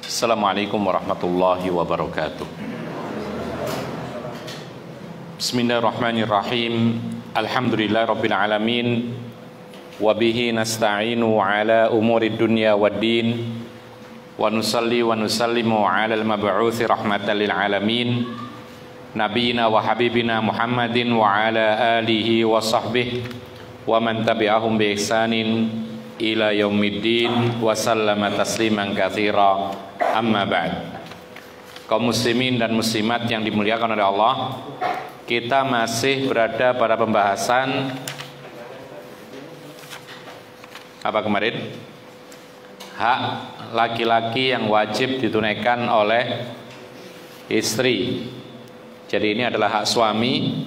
Assalamualaikum warahmatullahi wabarakatuh. Bismillahirrahmanirrahim. Alhamdulillahirabbil alamin. Wa bihi nasta'inu ala umurid dunya waddin. Wa nusalli wa nusallimu ala al-mab'uuthi rahmatan lil alamin. Nabiyina wa habibina Muhammadin wa ala alihi wa sahbihi wa man tabi'ahum bi ihsanin ila yaumiddin wa sallama tasliman katsira. Amma ba'd. Kaum muslimin dan muslimat yang dimuliakan oleh Allah, kita masih berada pada pembahasan apa kemarin? Hak laki-laki yang wajib ditunaikan oleh istri. Jadi ini adalah hak suami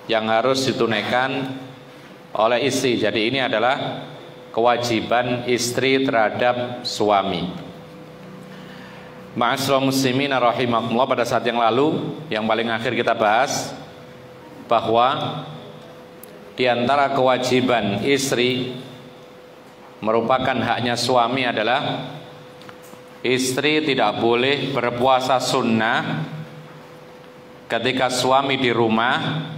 yang harus ditunaikan oleh istri. Jadi ini adalah kewajiban istri terhadap suami. Ma'asyiral muslimin rahimakumullah, pada saat yang lalu yang paling akhir kita bahas bahwa di antara kewajiban istri merupakan haknya suami adalah istri tidak boleh berpuasa sunnah ketika suami di rumah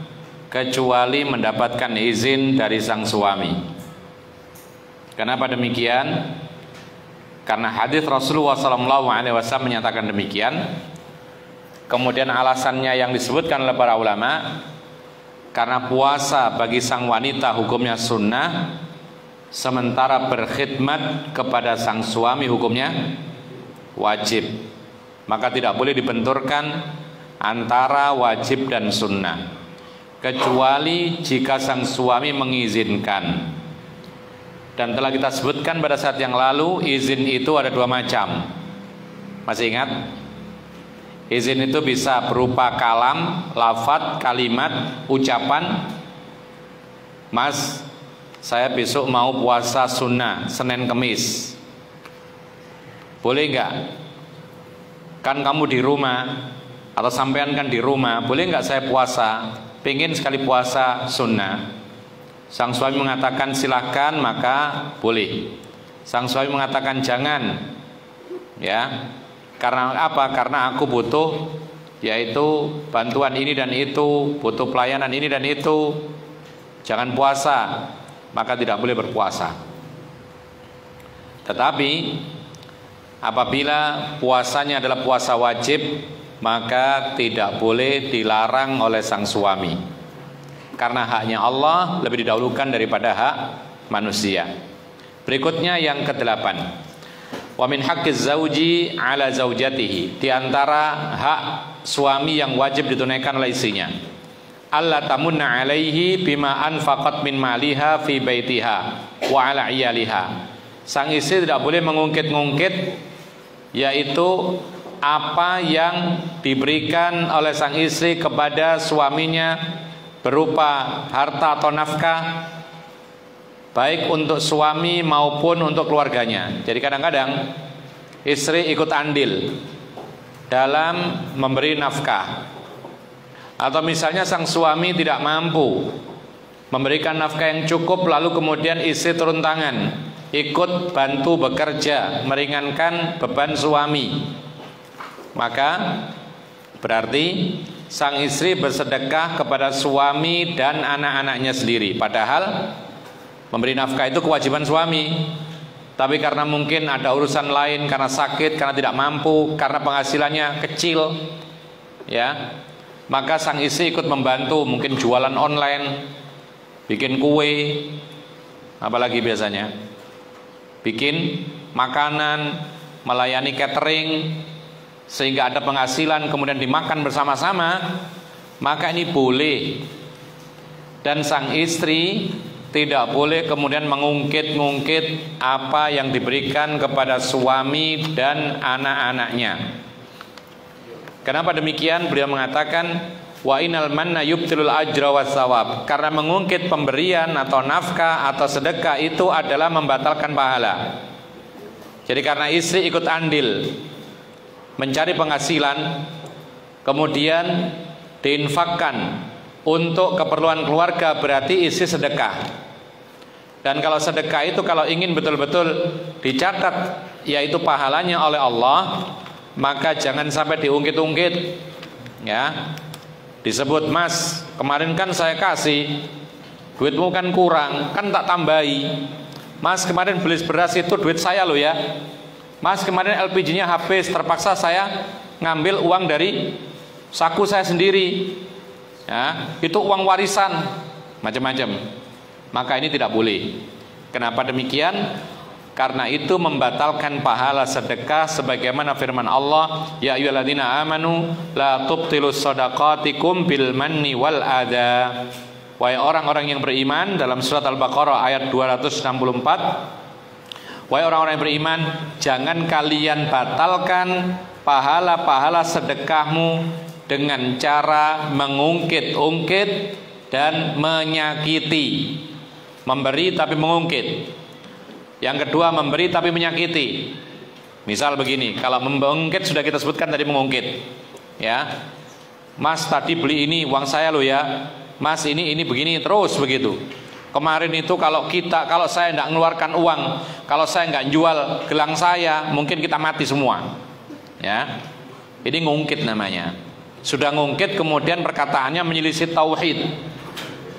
kecuali mendapatkan izin dari sang suami. Kenapa demikian? Karena hadis Rasulullah SAW menyatakan demikian. Kemudian alasannya yang disebutkan oleh para ulama, karena puasa bagi sang wanita hukumnya sunnah, sementara berkhidmat kepada sang suami hukumnya wajib. Maka tidak boleh dibenturkan antara wajib dan sunnah, kecuali jika sang suami mengizinkan. Dan telah kita sebutkan pada saat yang lalu, izin itu ada dua macam. Masih ingat? Izin itu bisa berupa kalam, lafadz, kalimat, ucapan. Mas, saya besok mau puasa sunnah Senin Kemis. Boleh nggak? Kan kamu di rumah, atau sampean kan di rumah, boleh nggak saya puasa? Pengen sekali puasa sunnah. Sang suami mengatakan silahkan, maka boleh. Sang suami mengatakan jangan, ya. Karena apa? Karena aku butuh, yaitu bantuan ini dan itu, butuh pelayanan ini dan itu. Jangan puasa, maka tidak boleh berpuasa. Tetapi apabila puasanya adalah puasa wajib, maka tidak boleh dilarang oleh sang suami. Karena haknya Allah lebih didahulukan daripada hak manusia. Berikutnya yang ke-8. Wa min haqqiz zauji ala zaujatihi. Di antara hak suami yang wajib ditunaikan oleh istrinya, alla tamunna alaihi bima anfaqat min maliha fi baitiha wa ala iyaliha. Sang istri tidak boleh mengungkit-ungkit, yaitu apa yang diberikan oleh sang istri kepada suaminya berupa harta atau nafkah, baik untuk suami maupun untuk keluarganya. Jadi kadang-kadang istri ikut andil dalam memberi nafkah, atau misalnya sang suami tidak mampu memberikan nafkah yang cukup, lalu kemudian istri turun tangan ikut bantu bekerja meringankan beban suami, maka berarti sang istri bersedekah kepada suami dan anak-anaknya sendiri. Padahal memberi nafkah itu kewajiban suami, tapi karena mungkin ada urusan lain, karena sakit, karena tidak mampu, karena penghasilannya kecil, ya, maka sang istri ikut membantu, mungkin jualan online, bikin kue, apalagi biasanya bikin makanan, melayani catering, sehingga ada penghasilan kemudian dimakan bersama-sama, maka ini boleh. Dan sang istri tidak boleh kemudian mengungkit-ungkit apa yang diberikan kepada suami dan anak-anaknya. Kenapa demikian? Beliau mengatakan wa inal manna yubtilul ajra was sawab. Karena mengungkit pemberian atau nafkah atau sedekah itu adalah membatalkan pahala. Jadi karena istri ikut andil mencari penghasilan, kemudian diinfakkan untuk keperluan keluarga, berarti istri sedekah. Dan kalau sedekah itu kalau ingin betul-betul dicatat yaitu pahalanya oleh Allah, maka jangan sampai diungkit-ungkit. Ya, disebut, Mas, kemarin kan saya kasih, duitmu kan kurang, kan tak tambahi. Mas, kemarin beli beras itu duit saya loh ya. Mas, kemarin LPG-nya habis, terpaksa saya ngambil uang dari saku saya sendiri. Ya, itu uang warisan, macam-macam. Maka ini tidak boleh. Kenapa demikian? Karena itu membatalkan pahala sedekah, sebagaimana firman Allah, ya ayyuhalladzina amanu la tubtilus shadaqatikum bil manni wal adha. Wahai orang-orang yang beriman, dalam surat Al-Baqarah ayat 264, wahai orang-orang yang beriman, jangan kalian batalkan pahala-pahala sedekahmu dengan cara mengungkit-ungkit dan menyakiti. Memberi tapi mengungkit. Yang kedua, memberi tapi menyakiti. Misal begini, kalau mengungkit sudah kita sebutkan tadi, mengungkit. Ya, Mas, tadi beli ini uang saya loh ya. Mas, ini begini terus begitu. Kemarin itu kalau saya tidak mengeluarkan uang, kalau saya nggak jual gelang saya, mungkin kita mati semua. Ya, ini ngungkit namanya. Sudah ngungkit, kemudian perkataannya menyelisih tauhid.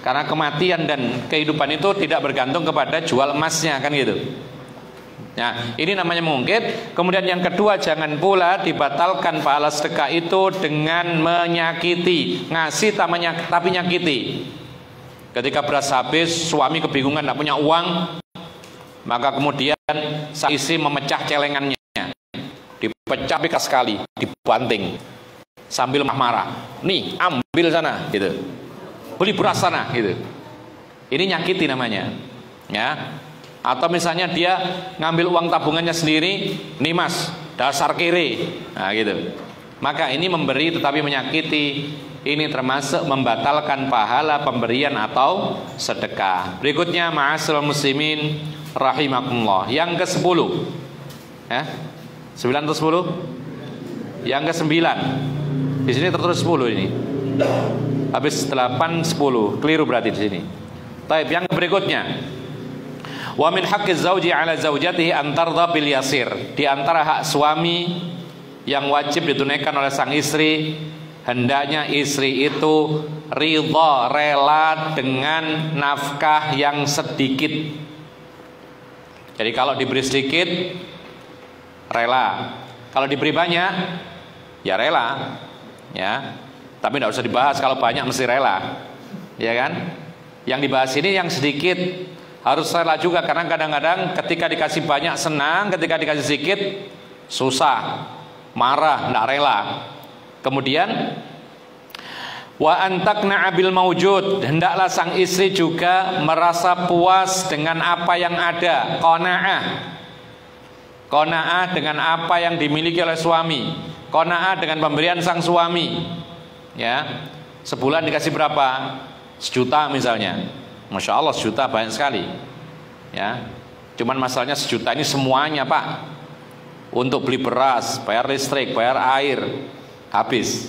Karena kematian dan kehidupan itu tidak bergantung kepada jual emasnya, kan gitu. Nah, ini namanya mengungkit. Kemudian yang kedua, jangan pula dibatalkan pahala sedekah itu dengan menyakiti. Ngasih tapi nyakiti. Ketika beras habis, suami kebingungan, tidak punya uang, maka kemudian sang istri memecah celengannya, dipecah bekas sekali, dibanting sambil marah-marah. Nih, ambil sana, gitu. Beli beras sana, gitu. Ini nyakiti namanya. Ya. Atau misalnya dia ngambil uang tabungannya sendiri, nih Mas, dasar kiri. Nah, gitu. Maka ini memberi tetapi menyakiti. Ini termasuk membatalkan pahala pemberian atau sedekah. Berikutnya, ma'asyiral muslimin rahimakumullah. Yang ke-10. Ya. 9 atau 10? Yang ke-9. Di sini tertulis 10 ini. Habis 8, 10. Keliru berarti di sini. Baik, yang berikutnya. Wa min haqqiz zauji 'ala zaujatihi an tardha bil yasir. Di antara hak suami yang wajib ditunaikan oleh sang istri, hendaknya istri itu ridha, rela dengan nafkah yang sedikit. Jadi kalau diberi sedikit, rela. Kalau diberi banyak, ya rela. Ya. Tapi tidak usah dibahas, kalau banyak mesti rela. Ya kan? Yang dibahas ini yang sedikit harus rela juga, karena kadang-kadang ketika dikasih banyak senang, ketika dikasih sedikit susah, marah, tidak rela. Kemudian wa antakna bil maujud, hendaklah sang istri juga merasa puas dengan apa yang ada, qanaah dengan apa yang dimiliki oleh suami, qanaah dengan pemberian sang suami. Ya, sebulan dikasih berapa? 1 juta misalnya. Masya Allah, 1 juta banyak sekali. Ya, cuman masalahnya 1 juta ini semuanya Pak, untuk beli beras, bayar listrik, bayar air, habis.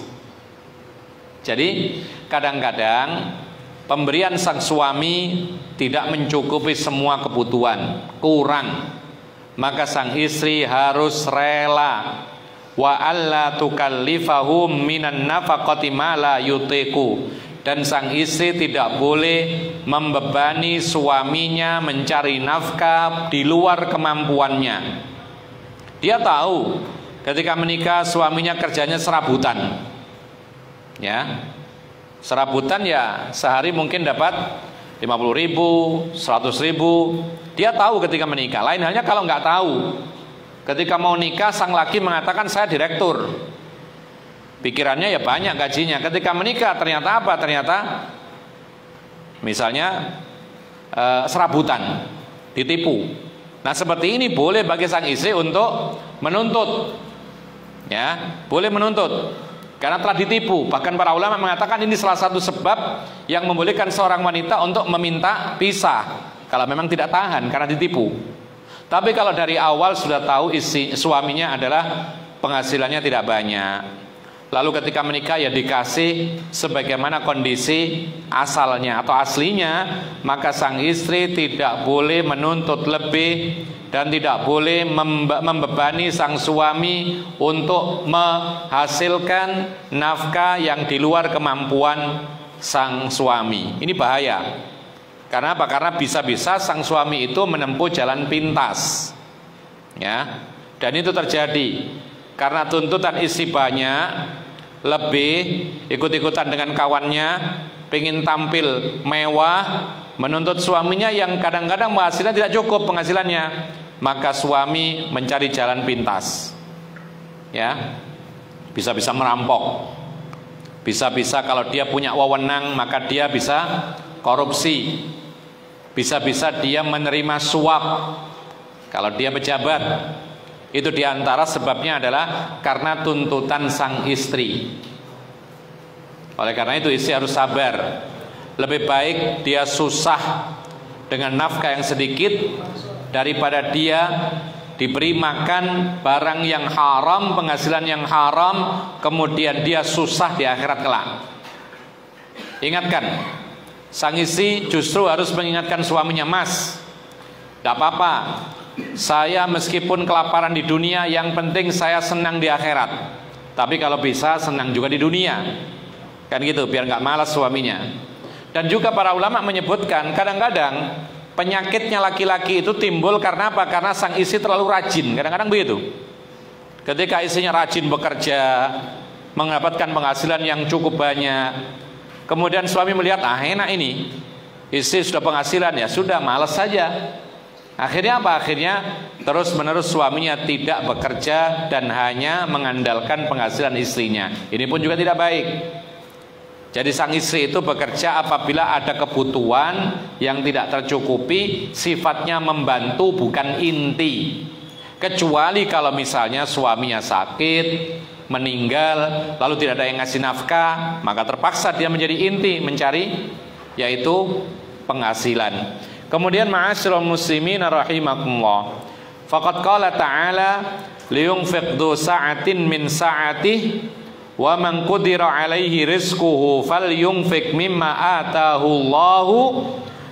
Jadi kadang-kadang pemberian sang suami tidak mencukupi semua kebutuhan, kurang. Maka sang istri harus rela. Wa alla tukallifahum minan nafaqati ma la yutiqu. Dan sang istri tidak boleh membebani suaminya mencari nafkah di luar kemampuannya. Dia tahu ketika menikah suaminya kerjanya serabutan. Ya. Serabutan ya sehari mungkin dapat 50.000, 100.000. Dia tahu ketika menikah. Lain halnya kalau nggak tahu. Ketika mau nikah, sang laki mengatakan saya direktur. Pikirannya ya banyak gajinya. Ketika menikah ternyata apa? Ternyata misalnya serabutan, ditipu. Nah seperti ini boleh bagi sang istri untuk menuntut. Ya, boleh menuntut. Karena telah ditipu. Bahkan para ulama mengatakan ini salah satu sebab yang membolehkan seorang wanita untuk meminta pisah kalau memang tidak tahan karena ditipu. Tapi kalau dari awal sudah tahu suaminya adalah penghasilannya tidak banyak, lalu ketika menikah ya dikasih sebagaimana kondisi asalnya atau aslinya, maka sang istri tidak boleh menuntut lebih dan tidak boleh membebani sang suami untuk menghasilkan nafkah yang di luar kemampuan sang suami. Ini bahaya. Karena apa? Karena bisa-bisa sang suami itu menempuh jalan pintas. Ya. Dan itu terjadi karena tuntutan istri banyak, lebih ikut-ikutan dengan kawannya, pengen tampil mewah, menuntut suaminya yang kadang-kadang penghasilan tidak cukup penghasilannya, maka suami mencari jalan pintas. Ya. Bisa-bisa merampok. Bisa-bisa kalau dia punya wewenang maka dia bisa korupsi. Bisa-bisa dia menerima suap kalau dia pejabat. Itu diantara sebabnya adalah karena tuntutan sang istri. Oleh karena itu istri harus sabar. Lebih baik dia susah dengan nafkah yang sedikit daripada dia diberi makan barang yang haram, penghasilan yang haram, kemudian dia susah di akhirat kelak. Ingatkan, sang istri justru harus mengingatkan suaminya, Mas, gak apa-apa, saya meskipun kelaparan di dunia, yang penting saya senang di akhirat. Tapi kalau bisa senang juga di dunia, kan gitu, biar gak malas suaminya. Dan juga para ulama menyebutkan kadang-kadang penyakitnya laki-laki itu timbul karena apa? Karena sang istri terlalu rajin. Kadang-kadang begitu. Ketika istrinya rajin bekerja, mendapatkan penghasilan yang cukup banyak, kemudian suami melihat, enak ini, istri sudah penghasilan, ya sudah, malas saja. Akhirnya apa? Akhirnya terus-menerus suaminya tidak bekerja dan hanya mengandalkan penghasilan istrinya. Ini pun juga tidak baik. Jadi sang istri itu bekerja apabila ada kebutuhan yang tidak tercukupi, sifatnya membantu bukan inti. Kecuali kalau misalnya suaminya sakit, meninggal, lalu tidak ada yang ngasih nafkah, maka terpaksa dia menjadi inti mencari, yaitu penghasilan. Kemudian ma'asyiral muslimin rahimakumullah, faqad qala ta'ala liyunfiq dzu sa'atin min sa'atihi wa man qudira alaihi rizquhu falyunfiq mimma atahu Allahu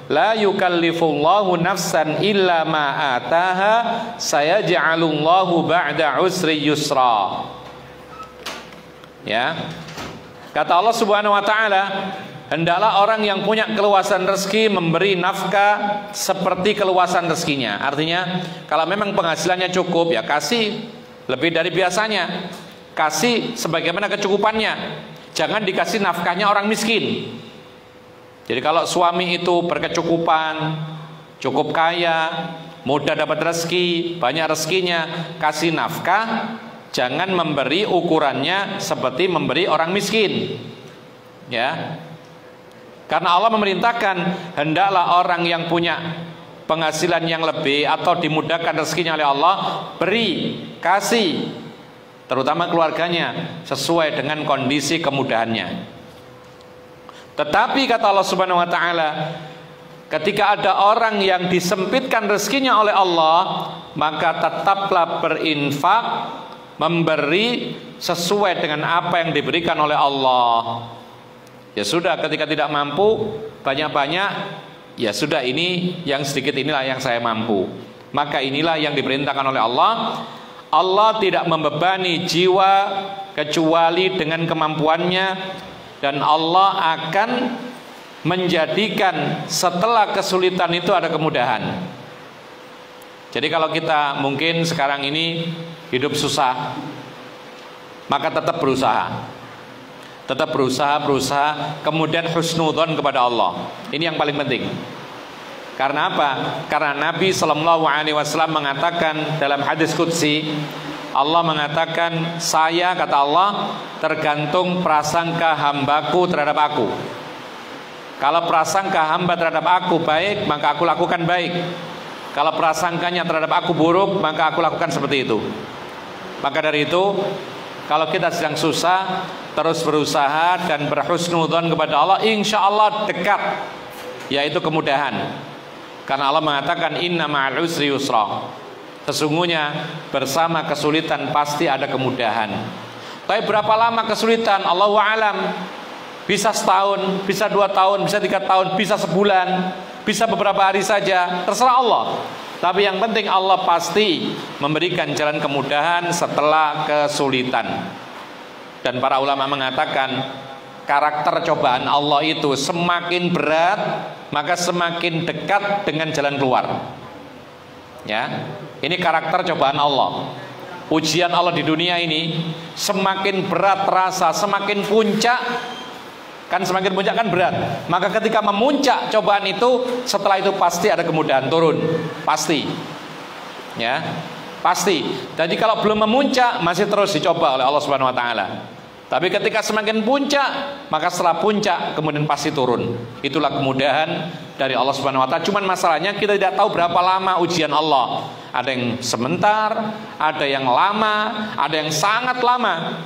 la yukallifullahu nafsan illa ma ataha sayaj'alullahu ba'da usri yusra. Ya. Kata Allah Subhanahu wa taala, hendaklah orang yang punya keluasan rezeki memberi nafkah seperti keluasan rezekinya. Artinya kalau memang penghasilannya cukup, ya kasih lebih dari biasanya. Kasih sebagaimana kecukupannya. Jangan dikasih nafkahnya orang miskin. Jadi kalau suami itu berkecukupan, cukup kaya, mudah dapat rezeki, banyak rezekinya, kasih nafkah. Jangan memberi ukurannya seperti memberi orang miskin. Ya. Karena Allah memerintahkan, hendaklah orang yang punya penghasilan yang lebih atau dimudahkan rezekinya oleh Allah, beri, kasih, terutama keluarganya, sesuai dengan kondisi kemudahannya. Tetapi kata Allah Subhanahu wa taala, ketika ada orang yang disempitkan rezekinya oleh Allah, maka tetaplah berinfak, memberi sesuai dengan apa yang diberikan oleh Allah. Ya sudah, ketika tidak mampu banyak-banyak, ya sudah, ini yang sedikit inilah yang saya mampu. Maka inilah yang diperintahkan oleh Allah. Allah tidak membebani jiwa kecuali dengan kemampuannya, dan Allah akan menjadikan setelah kesulitan itu ada kemudahan. Jadi kalau kita mungkin sekarang ini hidup susah, maka tetap berusaha. Tetap berusaha, kemudian husnudzon kepada Allah. Ini yang paling penting. Karena apa? Karena Nabi Shallallahu Alaihi Wasallam mengatakan dalam hadis qudsi, Allah mengatakan, saya, kata Allah, tergantung prasangka hambaku terhadap aku. Kalau prasangka hamba terhadap aku baik, maka aku lakukan baik. Kalau prasangkanya terhadap aku buruk, maka aku lakukan seperti itu. Maka dari itu, kalau kita sedang susah, terus berusaha dan berhusnudzon kepada Allah, insya Allah dekat, yaitu kemudahan. Karena Allah mengatakan, inna ma'al usri yusra, sesungguhnya bersama kesulitan pasti ada kemudahan. Tapi berapa lama kesulitan? Allahu a'lam. Bisa setahun, bisa 2 tahun, bisa 3 tahun, bisa sebulan, bisa beberapa hari saja, terserah Allah. Tapi yang penting Allah pasti memberikan jalan kemudahan setelah kesulitan. Dan para ulama mengatakan karakter cobaan Allah itu semakin berat, maka semakin dekat dengan jalan keluar. Ya, ini karakter cobaan Allah. Ujian Allah di dunia ini semakin berat terasa, semakin puncak. Kan semakin puncak kan berat. Maka ketika memuncak cobaan itu, setelah itu pasti ada kemudahan turun. Pasti. Ya, pasti. Jadi kalau belum memuncak masih terus dicoba oleh Allah Subhanahu wa taala. Tapi ketika semakin puncak, maka setelah puncak kemudian pasti turun. Itulah kemudahan dari Allah Subhanahu wa taala. Cuman masalahnya kita tidak tahu berapa lama ujian Allah. Ada yang sebentar, ada yang lama, ada yang sangat lama.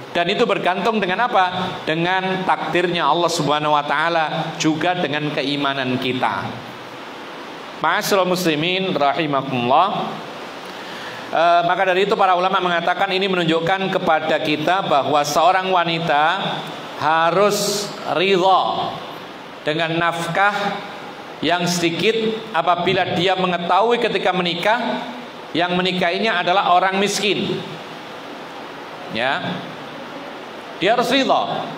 Dan itu bergantung dengan apa? Dengan takdirnya Allah Subhanahu wa taala, juga dengan keimanan kita. Ma'asyiral muslimin rahimakumullah. Maka dari itu para ulama mengatakan ini menunjukkan kepada kita bahwa seorang wanita harus ridha dengan nafkah yang sedikit apabila dia mengetahui ketika menikah yang menikahinya adalah orang miskin. Ya, dia harus ridha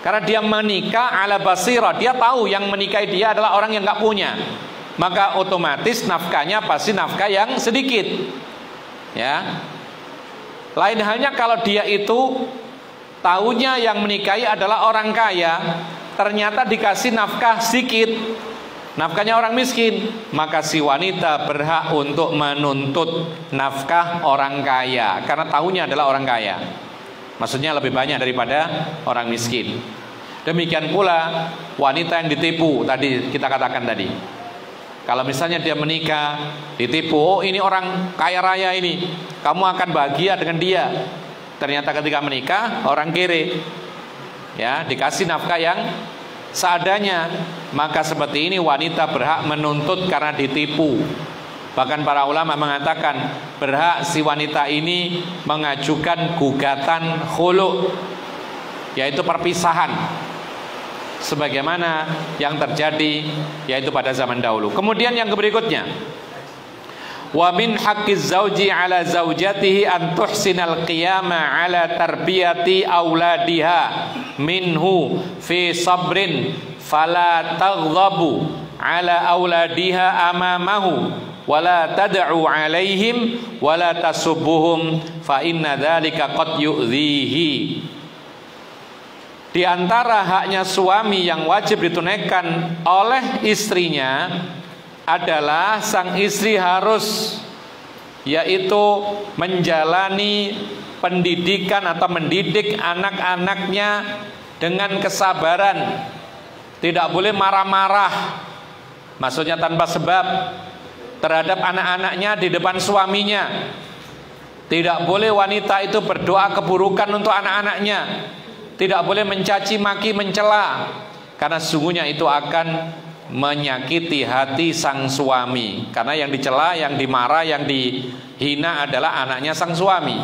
karena dia menikah ala basirah, dia tahu yang menikahi dia adalah orang yang nggak punya, maka otomatis nafkahnya pasti nafkah yang sedikit. Ya, lain halnya kalau dia itu tahunya yang menikahi adalah orang kaya, ternyata dikasih nafkah sedikit, nafkahnya orang miskin, maka si wanita berhak untuk menuntut nafkah orang kaya karena tahunya adalah orang kaya. Maksudnya lebih banyak daripada orang miskin. Demikian pula wanita yang ditipu tadi kita katakan tadi. Kalau misalnya dia menikah, ditipu, oh ini orang kaya raya ini, kamu akan bahagia dengan dia. Ternyata ketika menikah orang kere, ya dikasih nafkah yang seadanya, maka seperti ini wanita berhak menuntut karena ditipu. Bahkan para ulama mengatakan berhak si wanita ini mengajukan gugatan khulu', yaitu perpisahan, sebagaimana yang terjadi yaitu pada zaman dahulu. Kemudian yang berikutnya, wa min haqqiz zauji ala zaujatihi an tuhsinal qiyama ala tarbiyati auladiha minhu fi sabrin fala taghdabu ala auladiha amamahu wala tad'u alaihim wala tasubbuhum fa inna dzalika qad yu'dhihi. Di antara haknya suami yang wajib ditunaikan oleh istrinya adalah sang istri harus yaitu menjalani pendidikan atau mendidik anak-anaknya dengan kesabaran. Tidak boleh marah-marah, maksudnya tanpa sebab, terhadap anak-anaknya di depan suaminya. Tidak boleh wanita itu berdoa keburukan untuk anak-anaknya. Tidak boleh mencaci maki, mencela, karena sesungguhnya itu akan menyakiti hati sang suami. Karena yang dicela, yang dimarah, yang dihina adalah anaknya sang suami.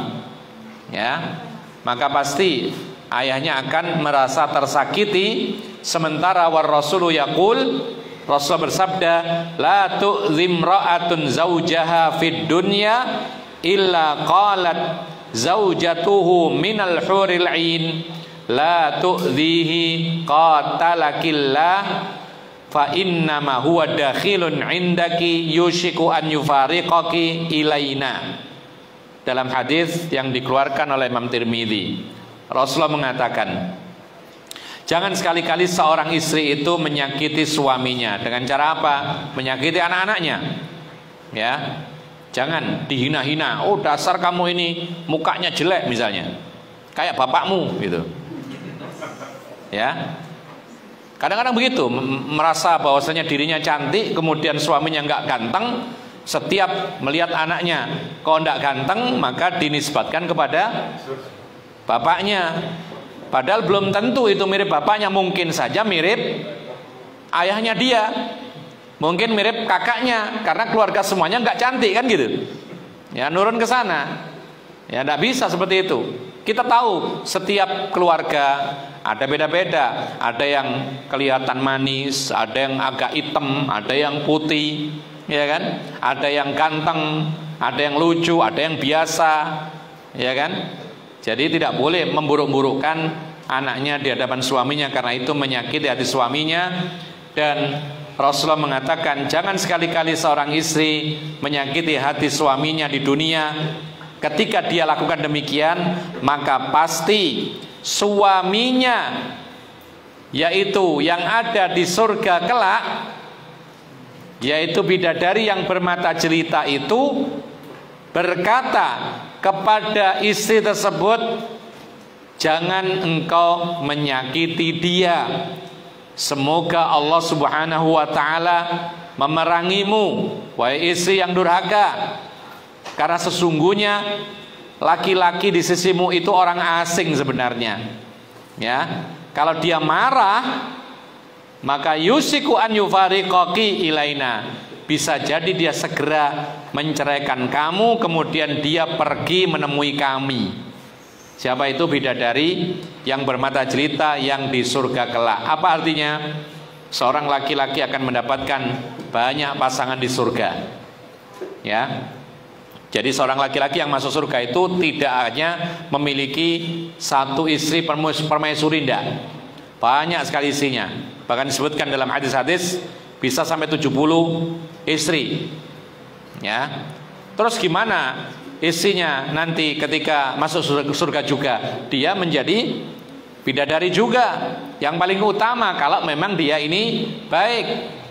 Ya, maka pasti ayahnya akan merasa tersakiti. Sementara war rasulu yaqul, Rasul bersabda, la tu'zim ra'atun zaujaha fid dunya illa qalat zaujatuhu minal huril 'ain la tu'dhihi qatalakillah fa innama huwa dakhilun indaki yushiku an yufariqaki ilaina. Dalam hadis yang dikeluarkan oleh Imam Tirmidzi, Rasulullah mengatakan, jangan sekali-kali seorang istri itu menyakiti suaminya. Dengan cara apa? Menyakiti anak-anaknya. Ya, jangan dihina-hina. Oh dasar kamu ini mukanya jelek misalnya, kayak bapakmu gitu. Ya, kadang-kadang begitu, merasa bahwasanya dirinya cantik, kemudian suaminya nggak ganteng. Setiap melihat anaknya kok nggak ganteng, maka dinisbatkan kepada bapaknya. Padahal belum tentu itu mirip bapaknya, mungkin saja mirip ayahnya dia, mungkin mirip kakaknya, karena keluarga semuanya nggak cantik kan gitu. Ya, nurun ke sana. Ya, nggak bisa seperti itu. Kita tahu setiap keluarga ada beda-beda, ada yang kelihatan manis, ada yang agak hitam, ada yang putih. ya kan? Ada yang ganteng, ada yang lucu, ada yang biasa, ya kan? Jadi tidak boleh memburuk-burukkan anaknya di hadapan suaminya, karena itu menyakiti hati suaminya. Dan Rasulullah mengatakan, jangan sekali-kali seorang istri menyakiti hati suaminya di dunia. Ketika dia lakukan demikian, maka pasti suaminya, yaitu yang ada di surga kelak, yaitu bidadari yang bermata jelita itu, berkata kepada istri tersebut, jangan engkau menyakiti dia. Semoga Allah Subhanahu wa ta'ala memerangimu, wahai istri yang durhaka. Karena sesungguhnya laki-laki di sisimu itu orang asing sebenarnya. Ya, kalau dia marah, maka yusiku an yufariqaki ilaina. Bisa jadi dia segera menceraikan kamu, kemudian dia pergi menemui kami. Siapa itu? Bidadari yang bermata jelita yang di surga kelak. Apa artinya? Seorang laki-laki akan mendapatkan banyak pasangan di surga. Ya. Jadi seorang laki-laki yang masuk surga itu tidak hanya memiliki satu istri permaisuri, tidak. Banyak sekali istrinya. Bahkan disebutkan dalam hadis-hadis bisa sampai 70 istri. Ya. Terus gimana istrinya nanti ketika masuk surga juga? Dia menjadi bidadari juga yang paling utama kalau memang dia ini baik.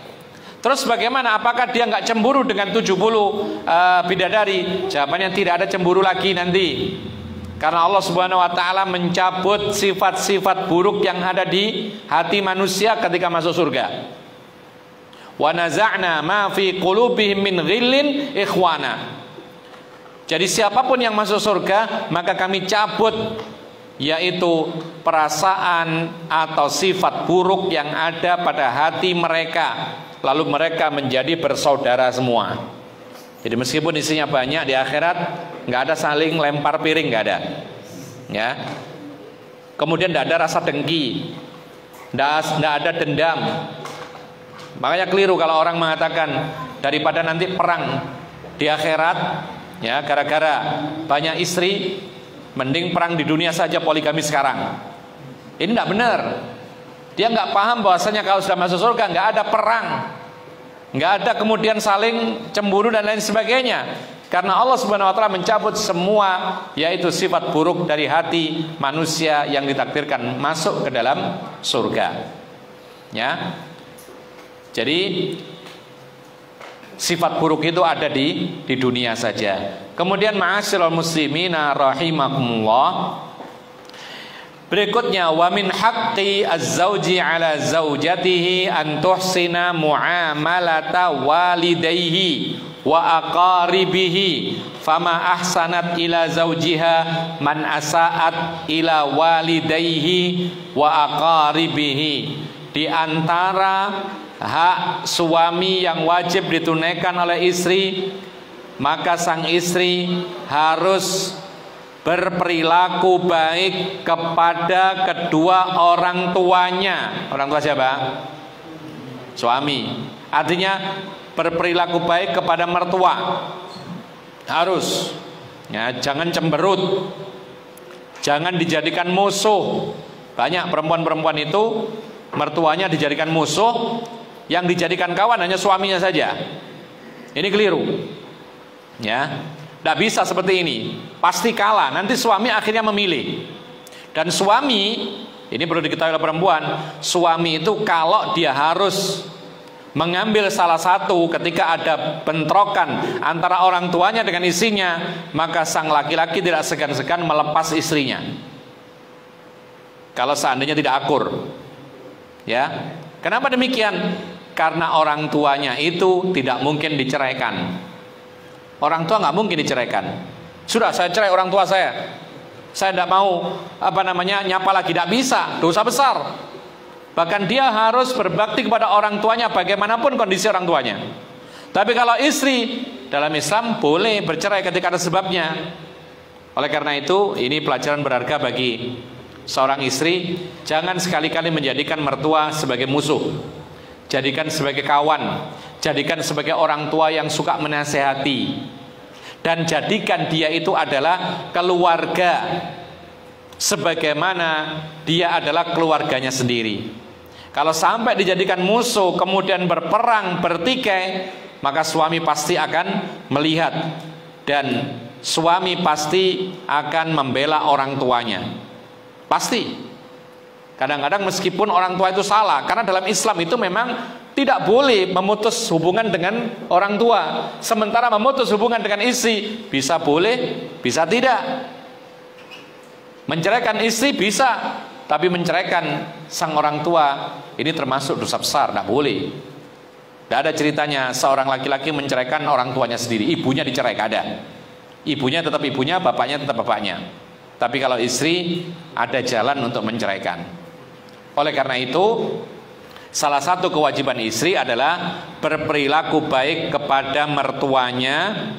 Terus bagaimana? Apakah dia nggak cemburu dengan 70 bidadari? Jawabannya tidak ada cemburu lagi nanti. Karena Allah Subhanahu wa ta'ala mencabut sifat-sifat buruk yang ada di hati manusia ketika masuk surga. Wa naza'na ma fi qulubihim min ghillin ikhwana. Jadi siapapun yang masuk surga, maka kami cabut, yaitu perasaan atau sifat buruk yang ada pada hati mereka. Lalu mereka menjadi bersaudara semua. Jadi meskipun isinya banyak, di akhirat nggak ada saling lempar piring, nggak ada. Ya. Kemudian nggak ada rasa dengki, nggak ada dendam. Makanya keliru kalau orang mengatakan daripada nanti perang di akhirat, ya, gara-gara banyak istri, mending perang di dunia saja, poligami sekarang. Ini tidak benar. Dia nggak paham bahwasanya kalau sudah masuk surga nggak ada perang, nggak ada kemudian saling cemburu dan lain sebagainya. Karena Allah Subhanahu wa ta'ala mencabut semua, yaitu sifat buruk dari hati manusia yang ditakdirkan masuk ke dalam surga. Ya. Jadi sifat buruk itu ada di dunia saja. Kemudian ma'asyiral muslimina rahimakumullah, berikutnya wa min haqqi az-zawji 'ala zawjatihi an tuhsina mu'amalata walidayhi wa aqaribihi fama ahsanat ila zawjiha man asa'at ila walidayhi wa aqaribihi. Di antara hak suami yang wajib ditunaikan oleh istri, maka sang istri harus berperilaku baik kepada kedua orang tuanya. Orang tua siapa? Suami. Artinya berperilaku baik kepada mertua. Harus. Ya, jangan cemberut. Jangan dijadikan musuh. Banyak perempuan-perempuan itu mertuanya dijadikan musuh, yang dijadikan kawan hanya suaminya saja. Ini keliru. Ya, tidak bisa seperti ini. Pasti kalah. Nanti suami akhirnya memilih. Dan suami, ini perlu diketahui oleh perempuan, suami itu kalau dia harus mengambil salah satu ketika ada bentrokan antara orang tuanya dengan istrinya, maka sang laki-laki tidak segan-segan melepas istrinya. Kalau seandainya tidak akur. Ya, kenapa demikian? Karena orang tuanya itu tidak mungkin diceraikan. Orang tua nggak mungkin diceraikan. Sudah, saya cerai orang tua saya tidak mau nyapa lagi, tidak bisa, dosa besar. Bahkan dia harus berbakti kepada orang tuanya bagaimanapun kondisi orang tuanya. Tapi kalau istri dalam Islam boleh bercerai ketika ada sebabnya. Oleh karena itu, ini pelajaran berharga bagi seorang istri. Jangan sekali-kali menjadikan mertua sebagai musuh, jadikan sebagai kawan, Jadikan sebagai orang tua yang suka menasehati, dan jadikan dia itu adalah keluarga sebagaimana dia adalah keluarganya sendiri. Kalau sampai dijadikan musuh kemudian berperang bertikai, maka suami pasti akan melihat dan suami pasti akan membela orang tuanya. Pasti. Kadang-kadang meskipun orang tua itu salah, karena dalam Islam itu memang tidak boleh memutus hubungan dengan orang tua. Sementara memutus hubungan dengan istri bisa boleh, bisa tidak. Menceraikan istri bisa, tapi menceraikan sang orang tua ini termasuk dosa besar, tidak boleh. Tidak ada ceritanya seorang laki-laki menceraikan orang tuanya sendiri, ibunya dicerai, tidak ada. Ibunya tetap ibunya, bapaknya tetap bapaknya. Tapi kalau istri ada jalan untuk menceraikan. Oleh karena itu, salah satu kewajiban istri adalah berperilaku baik kepada mertuanya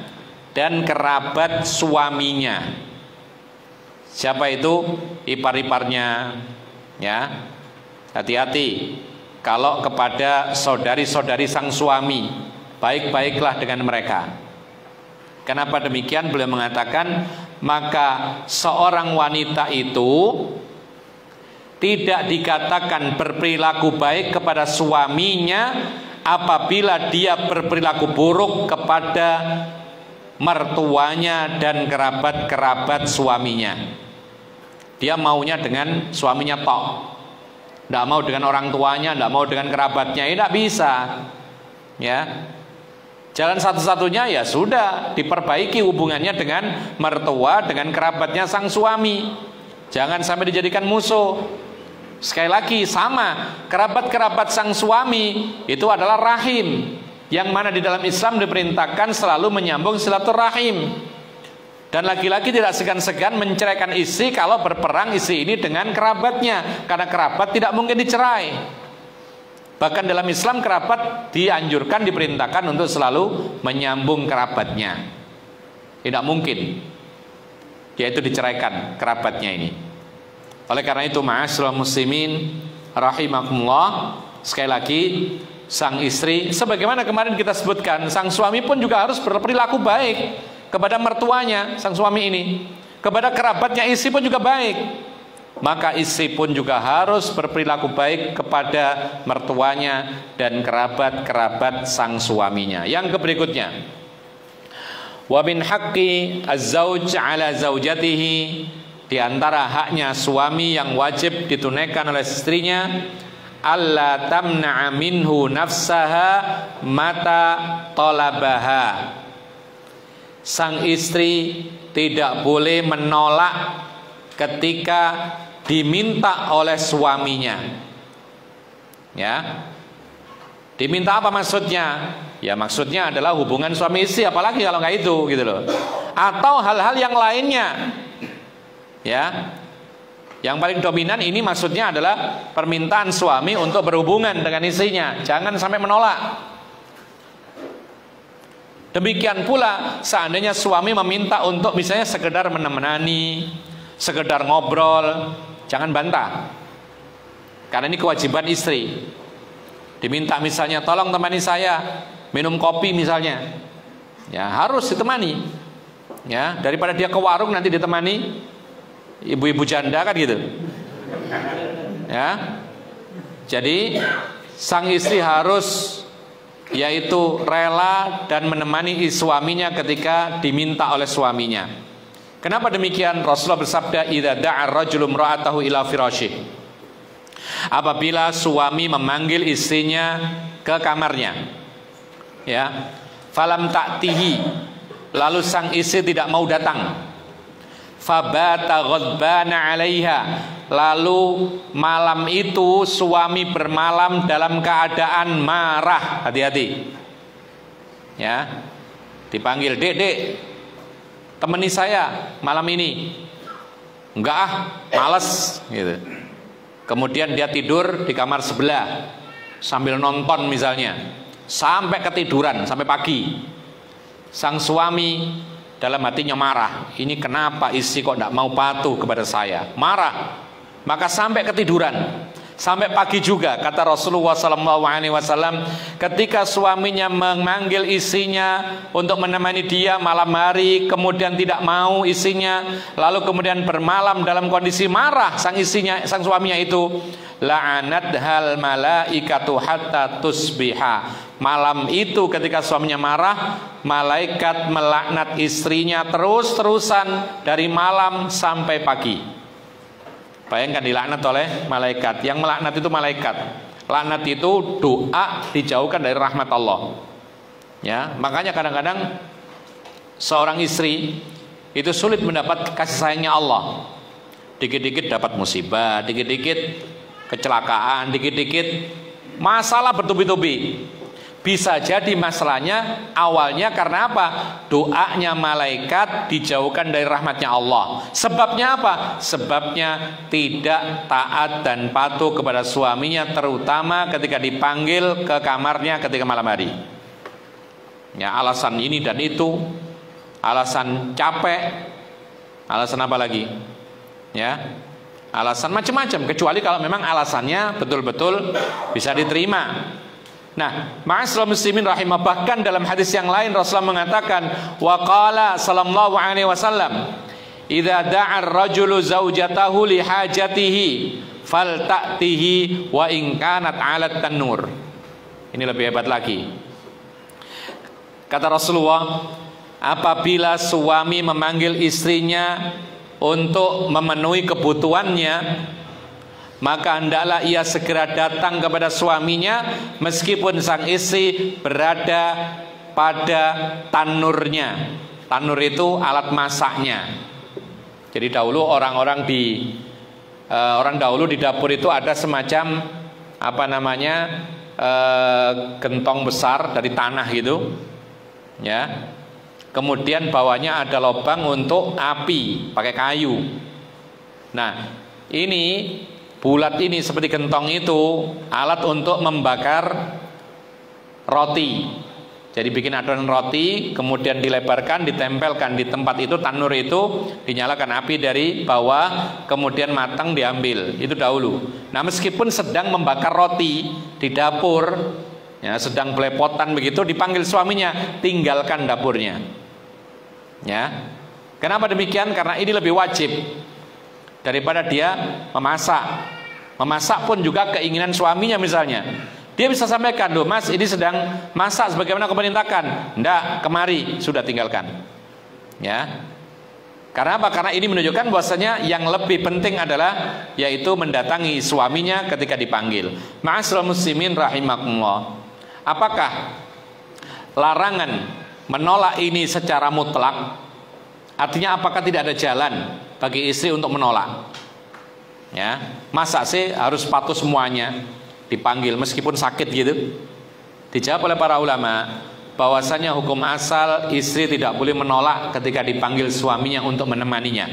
dan kerabat suaminya. Siapa itu? Ipar-iparnya, ya. Hati-hati kalau kepada saudari-saudari sang suami, baik-baiklah dengan mereka. Kenapa demikian? Beliau mengatakan, maka seorang wanita itu tidak dikatakan berperilaku baik kepada suaminya apabila dia berperilaku buruk kepada mertuanya dan kerabat-kerabat suaminya. Dia maunya dengan suaminya tok, tidak mau dengan orang tuanya, tidak mau dengan kerabatnya, ini tidak bisa. Ya, jalan satu-satunya ya sudah, diperbaiki hubungannya dengan mertua, dengan kerabatnya sang suami. Jangan sampai dijadikan musuh. Sekali lagi sama, kerabat-kerabat sang suami itu adalah rahim, yang mana di dalam Islam diperintahkan selalu menyambung silaturahim. Dan laki-laki tidak segan-segan menceraikan istri kalau berperang istri ini dengan kerabatnya, karena kerabat tidak mungkin dicerai. Bahkan dalam Islam kerabat dianjurkan, diperintahkan untuk selalu menyambung kerabatnya. Tidak mungkin yaitu diceraikan kerabatnya ini. Oleh karena itu, ma'asyiral muslimin rahimakumullah, sekali lagi sang istri, sebagaimana kemarin kita sebutkan, sang suami pun juga harus berperilaku baik kepada mertuanya sang suami ini, kepada kerabatnya istri pun juga baik. Maka istri pun juga harus berperilaku baik kepada mertuanya dan kerabat-kerabat sang suaminya. Yang berikutnya, wa min haqqi az-zauj 'ala zaujatihi, di antara haknya suami yang wajib ditunaikan oleh istrinya, alla tamna'a minhu nafsaha mata talabaha. Sang istri tidak boleh menolak ketika diminta oleh suaminya. Ya. Diminta apa maksudnya? Ya maksudnya adalah hubungan suami istri, apalagi kalau nggak itu gitu loh. Atau hal-hal yang lainnya. Ya, yang paling dominan ini maksudnya adalah permintaan suami untuk berhubungan dengan istrinya. Jangan sampai menolak. Demikian pula seandainya suami meminta untuk misalnya sekedar menemani, sekedar ngobrol, jangan bantah. Karena ini kewajiban istri. Diminta misalnya, tolong temani saya minum kopi misalnya, ya harus ditemani. Ya, daripada dia ke warung nanti ditemani ibu-ibu janda kan gitu. Ya. Jadi sang istri harus yaitu rela dan menemani suaminya ketika diminta oleh suaminya. Kenapa demikian? Rasulullah bersabda, idza da'a ar-rajulu imra'atahu ila firasyih. Apabila suami memanggil istrinya ke kamarnya, ya, falam ta'tihi, lalu sang istri tidak mau datang, fabata ghadbana 'alaiha, lalu malam itu suami bermalam dalam keadaan marah. Hati-hati. Ya. Dipanggil, "Dek, temani saya malam ini." "Enggak ah, males," gitu. Kemudian dia tidur di kamar sebelah sambil nonton misalnya, sampai ketiduran sampai pagi. Sang suami dalam hatinya marah, ini kenapa istri kok tidak mau patuh kepada saya, marah. Maka sampai ketiduran, sampai pagi juga. Kata Rasulullah SAW, ketika suaminya memanggil istrinya untuk menemani dia malam hari, kemudian tidak mau istrinya, lalu kemudian bermalam dalam kondisi marah sang suaminya itu, la'anathal malaikatu hatta tusbiha. Malam itu ketika suaminya marah, malaikat melaknat istrinya terus-terusan dari malam sampai pagi. Bayangkan dilaknat oleh malaikat. Yang melaknat itu malaikat. Laknat itu doa dijauhkan dari rahmat Allah. Ya, makanya kadang-kadang seorang istri itu sulit mendapat kasih sayangnya Allah. Dikit-dikit dapat musibah, dikit-dikit kecelakaan, dikit-dikit masalah bertubi-tubi. Bisa jadi masalahnya awalnya karena apa? Doanya malaikat dijauhkan dari rahmatnya Allah. Sebabnya apa? Sebabnya tidak taat dan patuh kepada suaminya, terutama ketika dipanggil ke kamarnya ketika malam hari. Ya, alasan ini dan itu, alasan capek, alasan apa lagi? Ya, alasan macam-macam, kecuali kalau memang alasannya betul-betul bisa diterima. Nah, ma'asyiral muslimin rahimah, bahkan dalam hadis yang lain Rasulullah mengatakan, wa qala sallallahu alaihi wasallam, idza da'a ar-rajulu zaujatahu li hajatihi falta'tihi wa in kanat 'ala tanur. Ini lebih hebat lagi. Kata Rasulullah, apabila suami memanggil istrinya untuk memenuhi kebutuhannya, maka hendaklah ia segera datang kepada suaminya meskipun sang istri berada pada tanurnya. Tanur itu alat masaknya. Jadi dahulu orang dahulu di dapur itu ada semacam apa namanya gentong besar dari tanah gitu, ya. Kemudian bawahnya ada lubang untuk api pakai kayu. Nah, ini bulat ini seperti gentong itu alat untuk membakar roti. Jadi bikin adonan roti, kemudian dilebarkan, ditempelkan di tempat itu, tanur itu, dinyalakan api dari bawah, kemudian matang diambil. Itu dahulu. Nah, meskipun sedang membakar roti di dapur, ya, sedang belepotan begitu, dipanggil suaminya, tinggalkan dapurnya. Ya. Kenapa demikian? Karena ini lebih wajib daripada dia memasak. Memasak pun juga keinginan suaminya misalnya. Dia bisa sampaikan, loh mas, ini sedang masak sebagaimana kau perintahkan. Ndak, kemari, sudah tinggalkan. Ya. Karena apa? Karena ini menunjukkan bahwasanya yang lebih penting adalah yaitu mendatangi suaminya ketika dipanggil. Ma'asyiral muslimin rahimakumullah. Apakah larangan menolak ini secara mutlak? Artinya apakah tidak ada jalan bagi istri untuk menolak? Ya, masa sih harus patuh semuanya dipanggil meskipun sakit gitu? Dijawab oleh para ulama bahwasanya hukum asal istri tidak boleh menolak ketika dipanggil suaminya untuk menemaninya,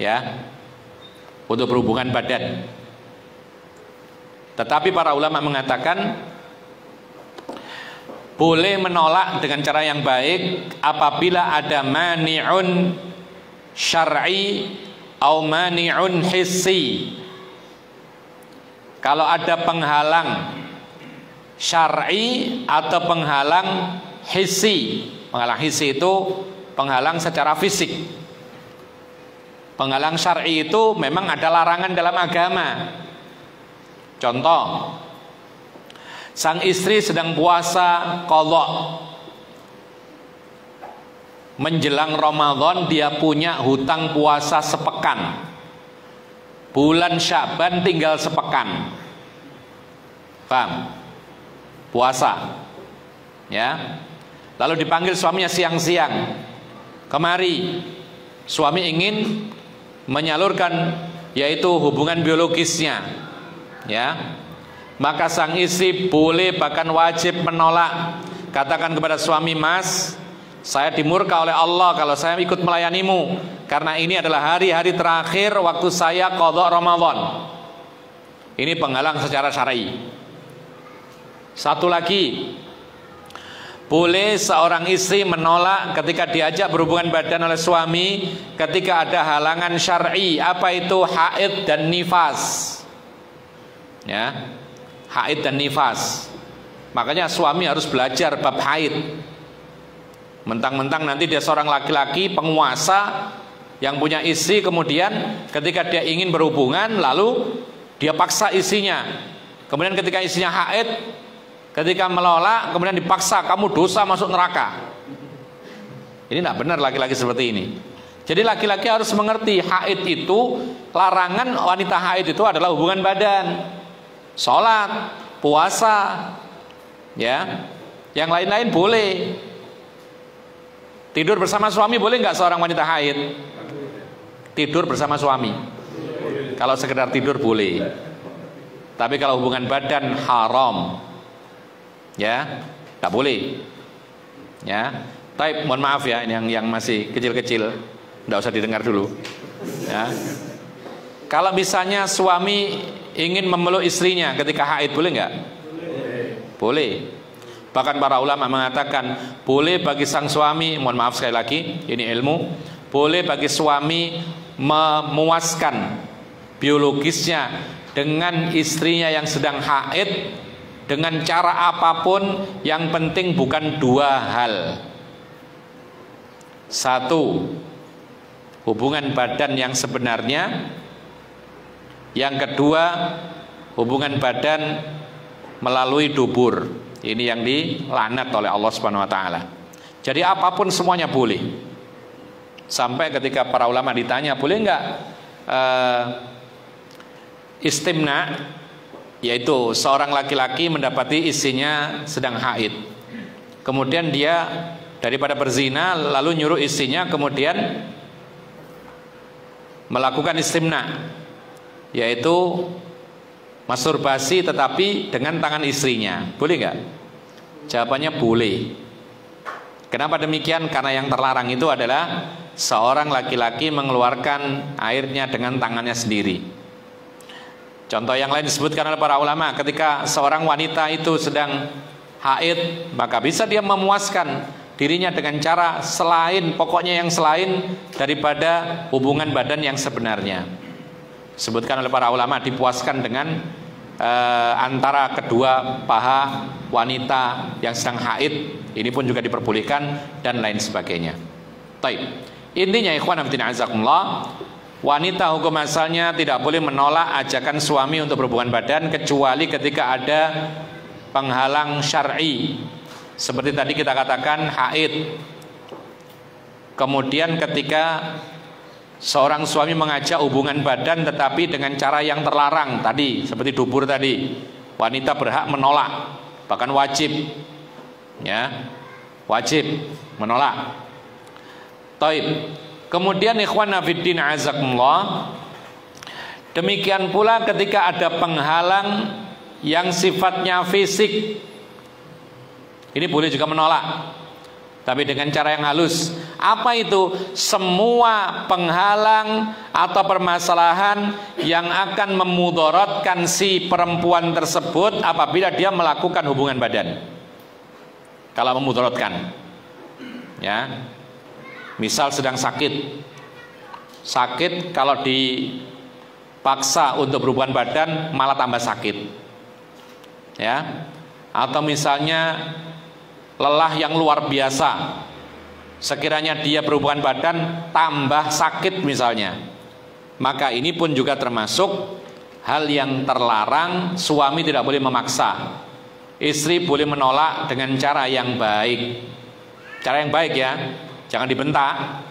ya, untuk berhubungan badan. Tetapi para ulama mengatakan boleh menolak dengan cara yang baik apabila ada mani'un syar'i atau mani'un hissi. Kalau ada penghalang syar'i atau penghalang hissi. Penghalang hissi itu penghalang secara fisik. Penghalang syar'i itu memang ada larangan dalam agama. Contoh, sang istri sedang puasa qadha. Menjelang Ramadan dia punya hutang puasa sepekan. Bulan Sya'ban tinggal sepekan. Paham? Puasa. Ya. Lalu dipanggil suaminya siang-siang. Kemari. Suami ingin menyalurkan yaitu hubungan biologisnya. Ya. Maka sang istri boleh bahkan wajib menolak. Katakan kepada suami, mas, saya dimurka oleh Allah kalau saya ikut melayanimu, karena ini adalah hari-hari terakhir waktu saya qadha Ramadan. Ini penghalang secara syar'i. Satu lagi, boleh seorang istri menolak ketika diajak berhubungan badan oleh suami ketika ada halangan syar'i. Apa itu? Haid dan nifas. Ya, haid dan nifas. Makanya suami harus belajar bab haid. Mentang-mentang nanti dia seorang laki-laki penguasa yang punya istri, kemudian ketika dia ingin berhubungan lalu dia paksa istrinya. Kemudian ketika istrinya haid, ketika melolak, kemudian dipaksa, kamu dosa masuk neraka. Ini tidak benar laki-laki seperti ini. Jadi laki-laki harus mengerti haid itu, larangan wanita haid itu adalah hubungan badan, sholat, puasa, ya. Yang lain-lain boleh. Tidur bersama suami boleh nggak seorang wanita haid? Tidur bersama suami. Kalau sekedar tidur boleh. Tapi kalau hubungan badan haram, ya, nggak boleh. Ya. Tapi mohon maaf ya, yang masih kecil-kecil, nggak usah didengar dulu. Ya. Kalau misalnya suami ingin memeluk istrinya ketika haid, boleh nggak? Boleh. Bahkan para ulama mengatakan boleh bagi sang suami, mohon maaf sekali lagi, ini ilmu, boleh bagi suami memuaskan biologisnya dengan istrinya yang sedang haid dengan cara apapun, yang penting bukan dua hal. Satu, hubungan badan yang sebenarnya. Yang kedua, hubungan badan melalui dubur. Ini yang dilaknat oleh Allah Subhanahu wa taala. Jadi apapun semuanya boleh. Sampai ketika para ulama ditanya, boleh enggak istimna, yaitu seorang laki-laki mendapati istrinya sedang haid. Kemudian dia daripada berzina lalu nyuruh istrinya kemudian melakukan istimna, yaitu masturbasi tetapi dengan tangan istrinya. Boleh nggak? Jawabannya boleh. Kenapa demikian? Karena yang terlarang itu adalah seorang laki-laki mengeluarkan airnya dengan tangannya sendiri. Contoh yang lain disebutkan oleh para ulama, ketika seorang wanita itu sedang haid, maka bisa dia memuaskan dirinya dengan cara selain, pokoknya yang selain daripada hubungan badan yang sebenarnya. Sebutkan oleh para ulama, dipuaskan dengan antara kedua paha wanita yang sedang haid, ini pun juga diperbolehkan, dan lain sebagainya. Taib. Intinya ikhwan fillah azakumullah, wanita hukum asalnya tidak boleh menolak ajakan suami untuk berhubungan badan kecuali ketika ada penghalang syar'i. Seperti tadi kita katakan haid. Kemudian ketika seorang suami mengajak hubungan badan tetapi dengan cara yang terlarang tadi, seperti dubur tadi, wanita berhak menolak, bahkan wajib, ya, wajib menolak. Taib. Kemudian ikhwan fiddin azakumullah, demikian pula ketika ada penghalang yang sifatnya fisik, ini boleh juga menolak, tapi dengan cara yang halus. Apa itu? Semua penghalang atau permasalahan yang akan memudaratkan si perempuan tersebut apabila dia melakukan hubungan badan. Kalau memudaratkan, ya, misal sedang sakit, kalau dipaksa untuk berhubungan badan malah tambah sakit, ya. Atau misalnya lelah yang luar biasa, sekiranya dia berhubungan badan tambah sakit misalnya, maka ini pun juga termasuk hal yang terlarang. Suami tidak boleh memaksa, istri boleh menolak dengan cara yang baik. Cara yang baik ya, jangan dibentak,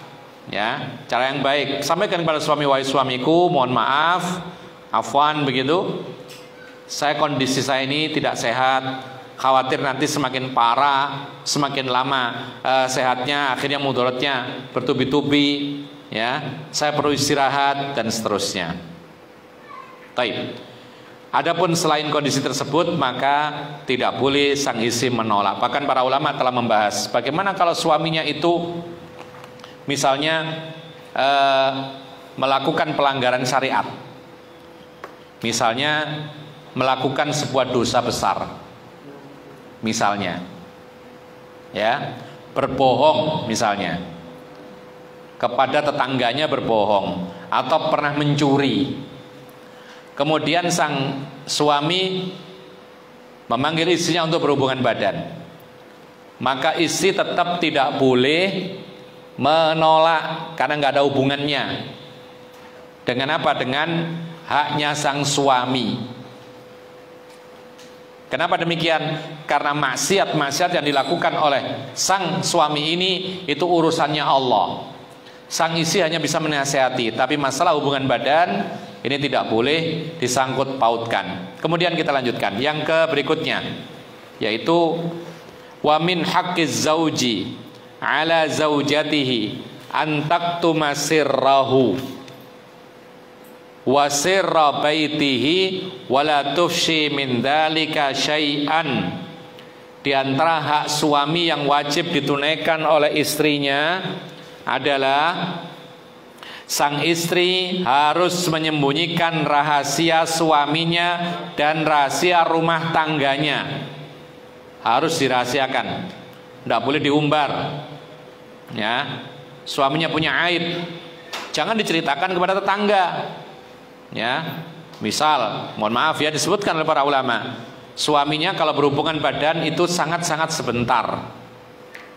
ya, cara yang baik. Sampaikan kepada suami, wahai suamiku, mohon maaf, afwan begitu, kondisi saya ini tidak sehat, khawatir nanti semakin parah, semakin lama sehatnya, akhirnya mudaratnya bertubi-tubi, ya, saya perlu istirahat dan seterusnya. Taib. Adapun selain kondisi tersebut, maka tidak boleh sang istri menolak. Bahkan para ulama telah membahas bagaimana kalau suaminya itu misalnya melakukan pelanggaran syariat, misalnya melakukan sebuah dosa besar, misalnya, ya, berbohong misalnya kepada tetangganya, berbohong atau pernah mencuri. kemudian sang suami memanggil istrinya untuk berhubungan badan, maka istri tetap tidak boleh menolak karena nggak ada hubungannya dengan apa? Dengan haknya sang suami. Kenapa demikian? Karena maksiat-maksiat yang dilakukan oleh sang suami ini itu urusannya Allah. Sang istri hanya bisa menasihati, tapi masalah hubungan badan ini tidak boleh disangkut pautkan. Kemudian kita lanjutkan yang ke berikutnya, yaitu wa min haqqiz zauji ala zaujatihi an taktuma sirrahu wa sirra baitihi wala tufshi min dzalika syai'an. Di antara hak suami yang wajib ditunaikan oleh istrinya adalah sang istri harus menyembunyikan rahasia suaminya dan rahasia rumah tangganya. Harus dirahasiakan, tidak boleh diumbar. Ya, suaminya punya aib, jangan diceritakan kepada tetangga. Ya, misal, mohon maaf ya, disebutkan oleh para ulama, suaminya kalau berhubungan badan itu sangat-sangat sebentar,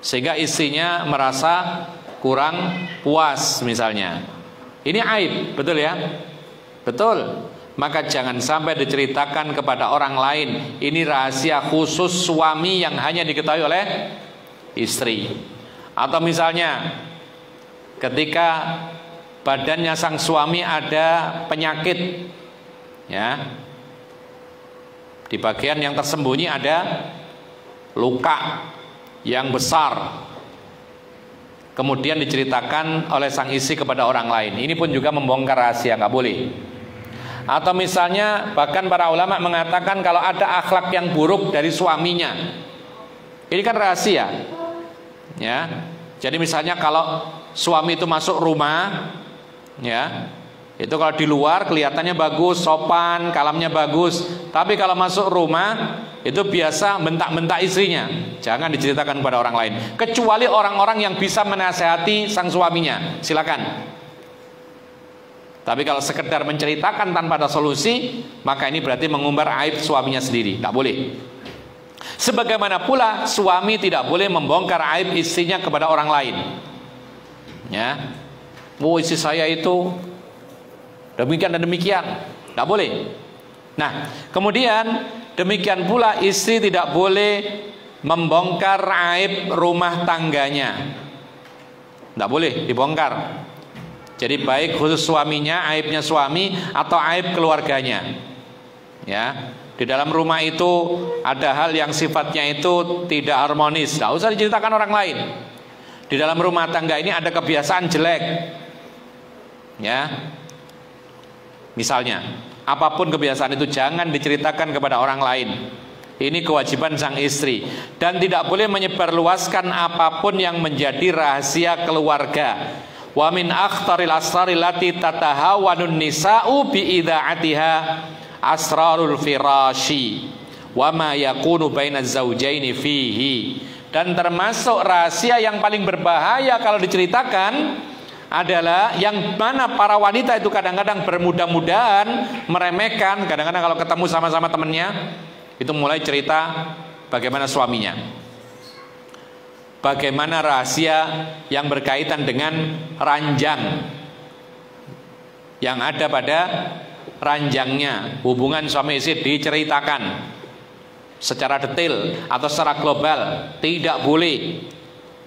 sehingga istrinya merasa kurang puas misalnya. Ini aib, betul ya? Betul. Maka jangan sampai diceritakan kepada orang lain. Ini rahasia khusus suami yang hanya diketahui oleh istri. Atau misalnya ketika badannya sang suami ada penyakit, ya, di bagian yang tersembunyi ada luka yang besar, kemudian diceritakan oleh sang istri kepada orang lain. Ini pun juga membongkar rahasia, nggak boleh. Atau misalnya bahkan para ulama mengatakan kalau ada akhlak yang buruk dari suaminya, ini kan rahasia, ya. Jadi misalnya kalau suami itu masuk rumah, ya, itu kalau di luar kelihatannya bagus, sopan, kalamnya bagus, tapi kalau masuk rumah itu biasa bentak-bentak istrinya. Jangan diceritakan kepada orang lain, kecuali orang-orang yang bisa menasehati sang suaminya, silakan. Tapi kalau sekedar menceritakan tanpa ada solusi, maka ini berarti mengumbar aib suaminya sendiri, tak boleh. Sebagaimana pula suami tidak boleh membongkar aib istrinya kepada orang lain. Ya, istri saya itu demikian dan demikian, tak boleh. Nah, kemudian demikian pula istri tidak boleh membongkar aib rumah tangganya, tak boleh dibongkar. Jadi baik khusus suaminya, aibnya suami, atau aib keluarganya. Ya, di dalam rumah itu ada hal yang sifatnya itu tidak harmonis, tidak usah diceritakan orang lain. Di dalam rumah tangga ini ada kebiasaan jelek, ya, misalnya apapun kebiasaan itu jangan diceritakan kepada orang lain. Ini kewajiban sang istri. Dan tidak boleh menyebarluaskan apapun yang menjadi rahasia keluarga. Wa min akhtaril asraril lati tatahawanun nisa'u bi ida'atiha asrarul firashi wa ma yakunu bainaz zaujaini fihi. Dan termasuk rahasia yang paling berbahaya kalau diceritakan adalah yang mana para wanita itu kadang-kadang bermudah-mudahan meremehkan. Kadang-kadang kalau ketemu sama-sama temannya itu mulai cerita bagaimana suaminya, bagaimana rahasia yang berkaitan dengan ranjang yang ada pada ranjangnya. Hubungan suami istri diceritakan secara detail atau secara global, tidak boleh.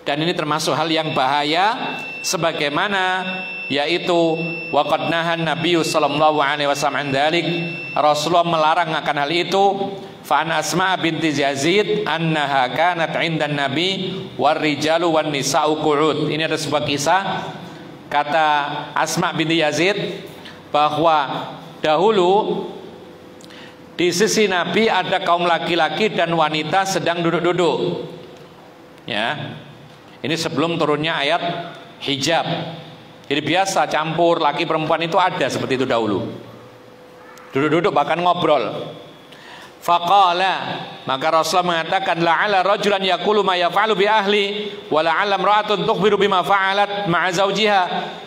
Dan ini termasuk hal yang bahaya, sebagaimana yaitu waqad nahan Nabi sallallahu alaihi wasallam dzalik, Rasulullah melarang akan hal itu. Fa an Asma binti Yazid annaha kanat 'indan Nabi war rijalu wan nisa'u qu'ud. Ini ada sebuah kisah, kata Asma binti Yazid, bahwa dahulu di sisi Nabi ada kaum laki-laki dan wanita sedang duduk-duduk. Ya. Ini sebelum turunnya ayat hijab. Jadi biasa campur laki perempuan itu ada seperti itu dahulu. Duduk-duduk bahkan ngobrol. Faqala, maka Rasulullah mengatakan la'ala rajulan yaqulu ma yaf'alu bi ahli wa la'alla imra'atun tukhbiru bima fa'alat ma'a zawjiha.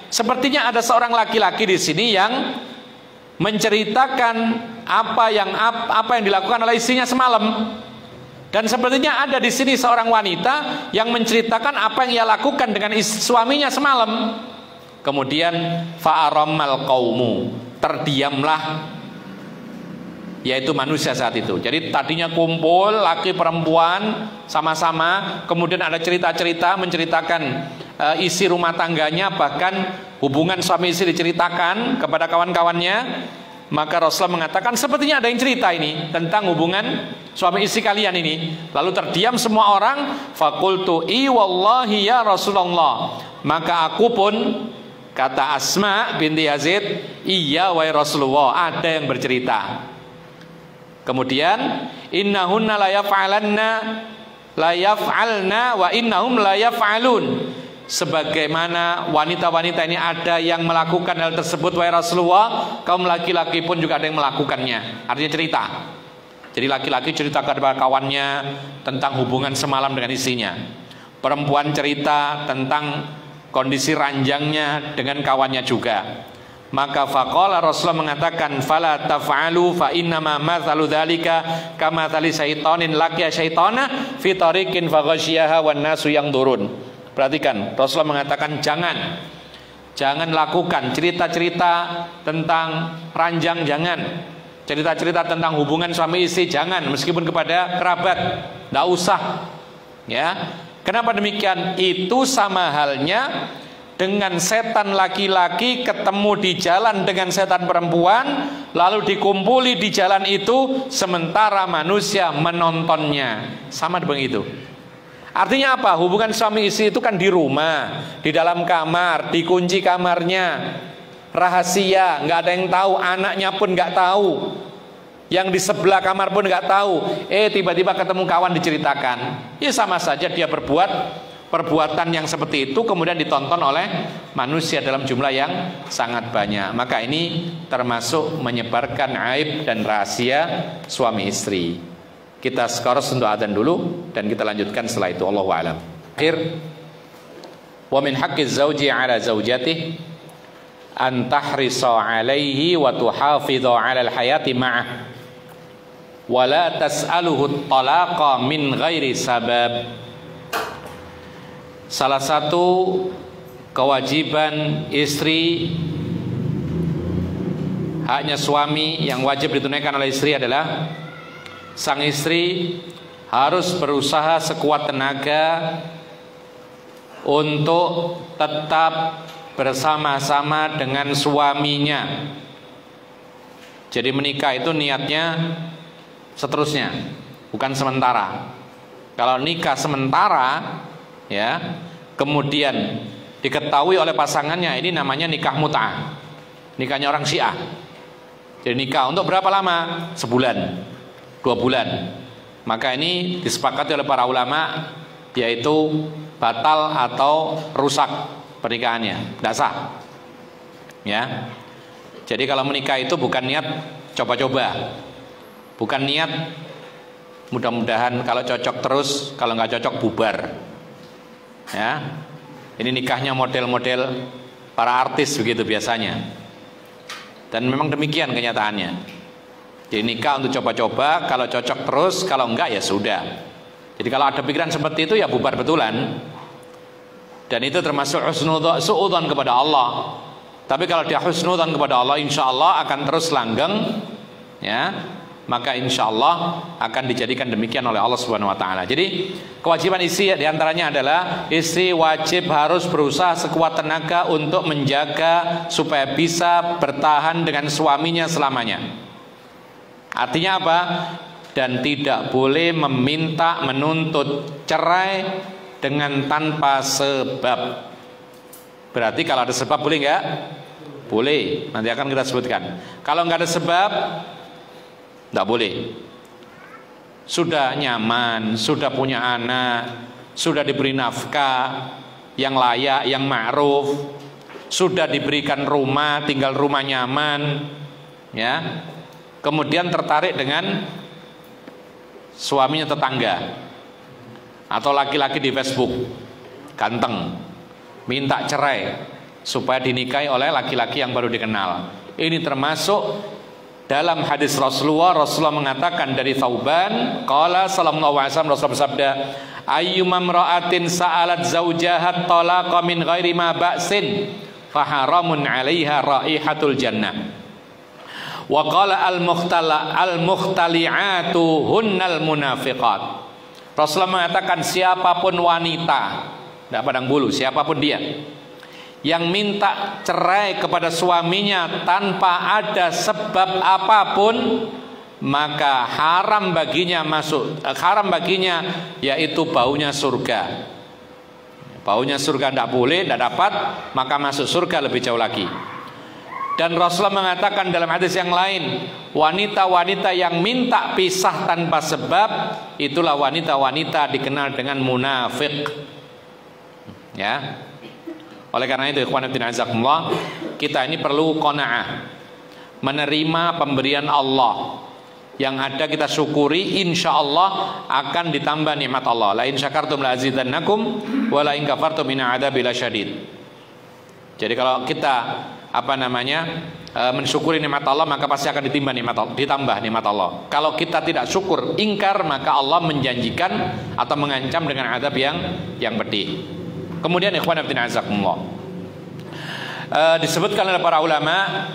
Sepertinya ada seorang laki-laki di sini yang menceritakan apa yang dilakukan oleh istrinya semalam. Dan sepertinya ada di sini seorang wanita yang menceritakan apa yang ia lakukan dengan suaminya semalam. Kemudian fa'arammal qaumu, terdiamlah, yaitu manusia saat itu. Jadi tadinya kumpul laki perempuan sama-sama, kemudian ada cerita-cerita menceritakan isi rumah tangganya, bahkan hubungan suami istri diceritakan kepada kawan-kawannya. Maka Rasulullah mengatakan sepertinya ada yang cerita ini tentang hubungan suami istri kalian ini. Lalu terdiam semua orang. Fakultu i wallahi ya Rasulullah, maka aku pun, kata Asma binti Yazid, iya wahai Rasulullah, ada yang bercerita. Kemudian innahunna la yaf'alna wa innahum la yaf'alun, sebagaimana wanita-wanita ini ada yang melakukan hal tersebut wahai Rasulullah, kaum laki-laki pun juga ada yang melakukannya. Artinya cerita. Jadi laki-laki cerita kepada kawannya tentang hubungan semalam dengan istrinya, perempuan cerita tentang kondisi ranjangnya dengan kawannya juga. Maka faqala, Rasulullah mengatakan, fala taf'alu fa innama mathalu dzalika kamathali syaitanin laqiya syaitana fi tariqin faghasyiha wan nasu yanzurun. Perhatikan, Rasulullah mengatakan jangan lakukan cerita-cerita tentang ranjang, jangan. Cerita-cerita tentang hubungan suami istri jangan, meskipun kepada kerabat, tidak usah. Ya. Kenapa demikian? Itu sama halnya dengan setan laki-laki ketemu di jalan dengan setan perempuan, lalu dikumpuli di jalan itu sementara manusia menontonnya. Sama begitu. Artinya apa? Hubungan suami istri itu kan di rumah, di dalam kamar, dikunci kamarnya, rahasia, nggak ada yang tahu, anaknya pun nggak tahu, yang di sebelah kamar pun nggak tahu. Tiba-tiba ketemu kawan diceritakan, ya sama saja dia berbuat perbuatan yang seperti itu, kemudian ditonton oleh manusia dalam jumlah yang sangat banyak. Maka ini termasuk menyebarkan aib dan rahasia suami istri. Kita sekarang untuk adzan dulu dan kita lanjutkan setelah itu. Allahu a'lam. Akhir, wa min haqqiz zawji 'ala zawjatihi an tahrisa 'alaihi wa tuhafidha 'ala al-hayati ma'ah wa la tas'aluhu at-talaqa min ghairi sabab. Salah satu kewajiban istri, haknya suami yang wajib ditunaikan oleh istri adalah sang istri harus berusaha sekuat tenaga untuk tetap bersama-sama dengan suaminya. Jadi menikah itu niatnya seterusnya, bukan sementara. Kalau nikah sementara, ya, kemudian diketahui oleh pasangannya, ini namanya nikah mut'ah, nikahnya orang Syiah. Jadi nikah untuk berapa lama? Sebulan, 2 bulan. Maka ini disepakati oleh para ulama, yaitu batal atau rusak pernikahannya, tidak sah. Ya, jadi kalau menikah itu bukan niat coba-coba, bukan niat mudah-mudahan kalau cocok terus, kalau nggak cocok bubar. Ya, ini nikahnya model-model para artis begitu biasanya, dan memang demikian kenyataannya. Jadi nikah untuk coba-coba, kalau cocok terus, kalau enggak ya sudah. Jadi kalau ada pikiran seperti itu ya bubar betulan, dan itu termasuk suudzon kepada Allah. Tapi kalau dia husnudzon kepada Allah, insya Allah akan terus langgeng, ya. Maka insya Allah akan dijadikan demikian oleh Allah Subhanahu Wa Taala. Jadi kewajiban istri diantaranya adalah istri wajib harus berusaha sekuat tenaga untuk menjaga supaya bisa bertahan dengan suaminya selamanya. Artinya apa? Dan tidak boleh meminta menuntut cerai dengan tanpa sebab. Berarti kalau ada sebab boleh nggak? Boleh. Nanti akan kita sebutkan. Kalau nggak ada sebab, tidak boleh. Sudah nyaman, sudah punya anak, sudah diberi nafkah yang layak, yang ma'ruf, sudah diberikan rumah, tinggal rumah nyaman, ya. Kemudian tertarik dengan suaminya tetangga atau laki-laki di Facebook, ganteng, minta cerai supaya dinikahi oleh laki-laki yang baru dikenal. Ini termasuk dalam hadis Rasulullah mengatakan dari Thauban, qala sallallahu alaihi wasallam, Rasul bersabda, ayyuma imra'atin sa'alat zawjaha talaqa min ghairi ma ba'sin faharamun 'alaiha raihatul jannah. Wa qala al-mukhtali'atu hunnal munafiqat. Rasulullah mengatakan siapapun wanita, tidak pandang bulu, siapapun dia yang minta cerai kepada suaminya tanpa ada sebab apapun, maka haram baginya yaitu baunya surga. Baunya surga tidak boleh, tidak dapat, maka masuk surga lebih jauh lagi. Dan Rasulullah mengatakan dalam hadis yang lain, wanita-wanita yang minta pisah tanpa sebab, itulah wanita-wanita dikenal dengan munafik. Ya. Oleh karena itu, ikhwan fillah azakumullah, kita ini perlu qanaah, menerima pemberian Allah. Yang ada kita syukuri, insya Allah akan ditambah nikmat Allah. La in syakartum la azidannakum wa la in kafartum inna adzabi lasyadid. Jadi kalau kita mensyukuri nikmat Allah, maka pasti akan ditambah nikmat Allah. Kalau kita tidak syukur, ingkar, maka Allah menjanjikan atau mengancam dengan azab yang pedih. Kemudian ikhwan fillah azakumullah, disebutkan oleh para ulama,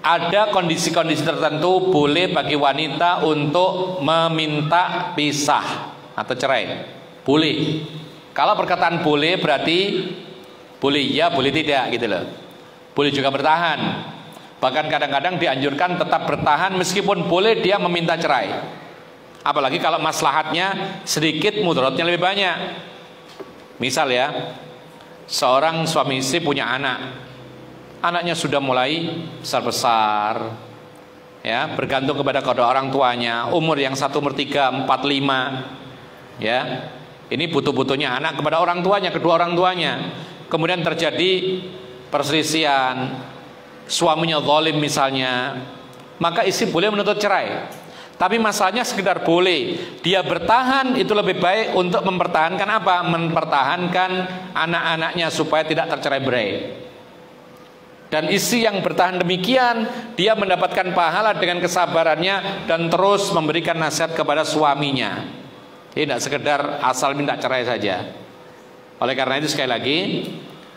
ada kondisi-kondisi tertentu boleh bagi wanita untuk meminta pisah atau cerai. Boleh. Kalau perkataan boleh berarti boleh iya, boleh tidak gitu loh. Boleh juga bertahan. Bahkan kadang-kadang dianjurkan tetap bertahan meskipun boleh dia meminta cerai. Apalagi kalau maslahatnya sedikit, mudaratnya lebih banyak. Misal ya, seorang suami istri punya anak. Anaknya sudah mulai besar-besar, ya, bergantung kepada kedua orang tuanya. Umur yang satu umur 3, 4, 5, ya. Ini butuh-butuhnya anak kepada orang tuanya, kedua orang tuanya. Kemudian terjadi perselisihan, suaminya zalim misalnya, maka istri boleh menuntut cerai. Tapi masalahnya sekedar boleh, dia bertahan itu lebih baik untuk mempertahankan apa? Mempertahankan anak-anaknya supaya tidak tercerai-berai. Dan istri yang bertahan demikian, dia mendapatkan pahala dengan kesabarannya dan terus memberikan nasihat kepada suaminya. Tidak sekedar asal minta cerai saja. Oleh karena itu sekali lagi,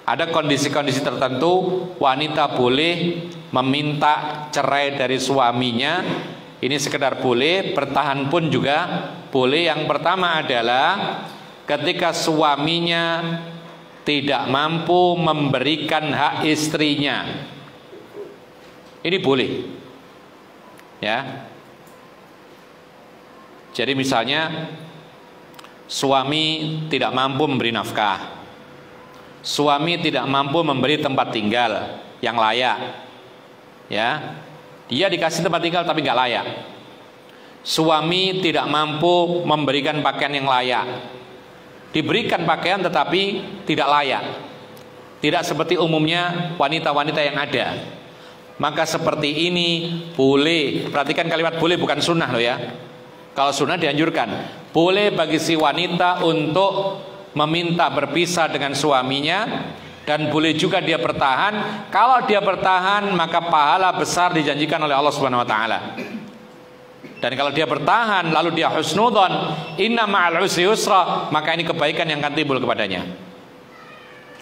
ada kondisi-kondisi tertentu wanita boleh meminta cerai dari suaminya. Ini sekedar boleh, bertahan pun juga boleh. Yang pertama adalah ketika suaminya tidak mampu memberikan hak istrinya. Ini boleh. Ya. Jadi misalnya suami tidak mampu memberi nafkah. Suami tidak mampu memberi tempat tinggal yang layak. Ya. Dia dikasih tempat tinggal tapi nggak layak. Suami tidak mampu memberikan pakaian yang layak. Diberikan pakaian tetapi tidak layak. Tidak seperti umumnya wanita-wanita yang ada. Maka seperti ini boleh. Perhatikan kalimat boleh, bukan sunnah loh ya. Kalau sunnah dianjurkan. Boleh bagi si wanita untuk meminta berpisah dengan suaminya. Dan boleh juga dia bertahan. Kalau dia bertahan, maka pahala besar dijanjikan oleh Allah Subhanahu wa taala. Dan kalau dia bertahan lalu dia husnudzon, inna ma'al usri yusra, maka ini kebaikan yang akan timbul kepadanya.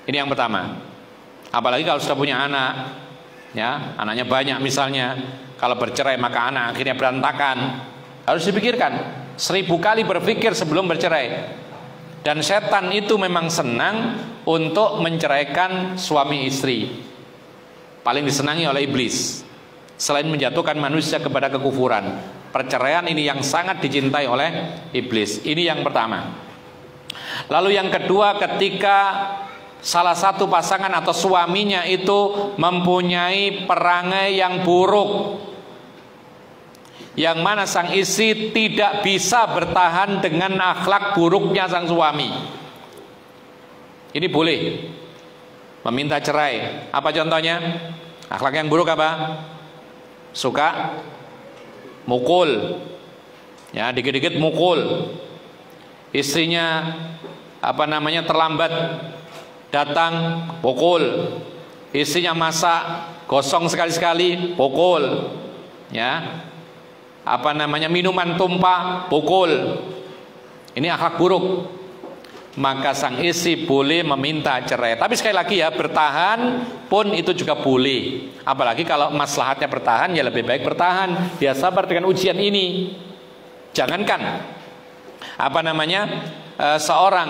Ini yang pertama. Apalagi kalau sudah punya anak, ya, anaknya banyak misalnya, kalau bercerai maka anak akhirnya berantakan. Harus dipikirkan 1000 kali berpikir sebelum bercerai. Dan setan itu memang senang untuk menceraikan suami istri. Paling disenangi oleh iblis. Selain menjatuhkan manusia kepada kekufuran, perceraian ini yang sangat dicintai oleh iblis. Ini yang pertama. Lalu yang kedua, ketika salah satu pasangan atau suaminya itu mempunyai perangai yang buruk, yang mana sang istri tidak bisa bertahan dengan akhlak buruknya sang suami. Ini boleh meminta cerai. Apa contohnya? Akhlak yang buruk apa? Suka mukul, ya, dikit-dikit mukul. Istrinya terlambat datang, pukul. Istrinya masak gosong sekali-sekali, pukul. Ya. Apa namanya, minuman tumpah, pukul. Ini akhlak buruk. Maka sang istri boleh meminta cerai. Tapi sekali lagi ya, bertahan pun itu juga boleh. Apalagi kalau maslahatnya bertahan, ya lebih baik bertahan. Dia sabar dengan ujian ini. Jangankan apa namanya, seorang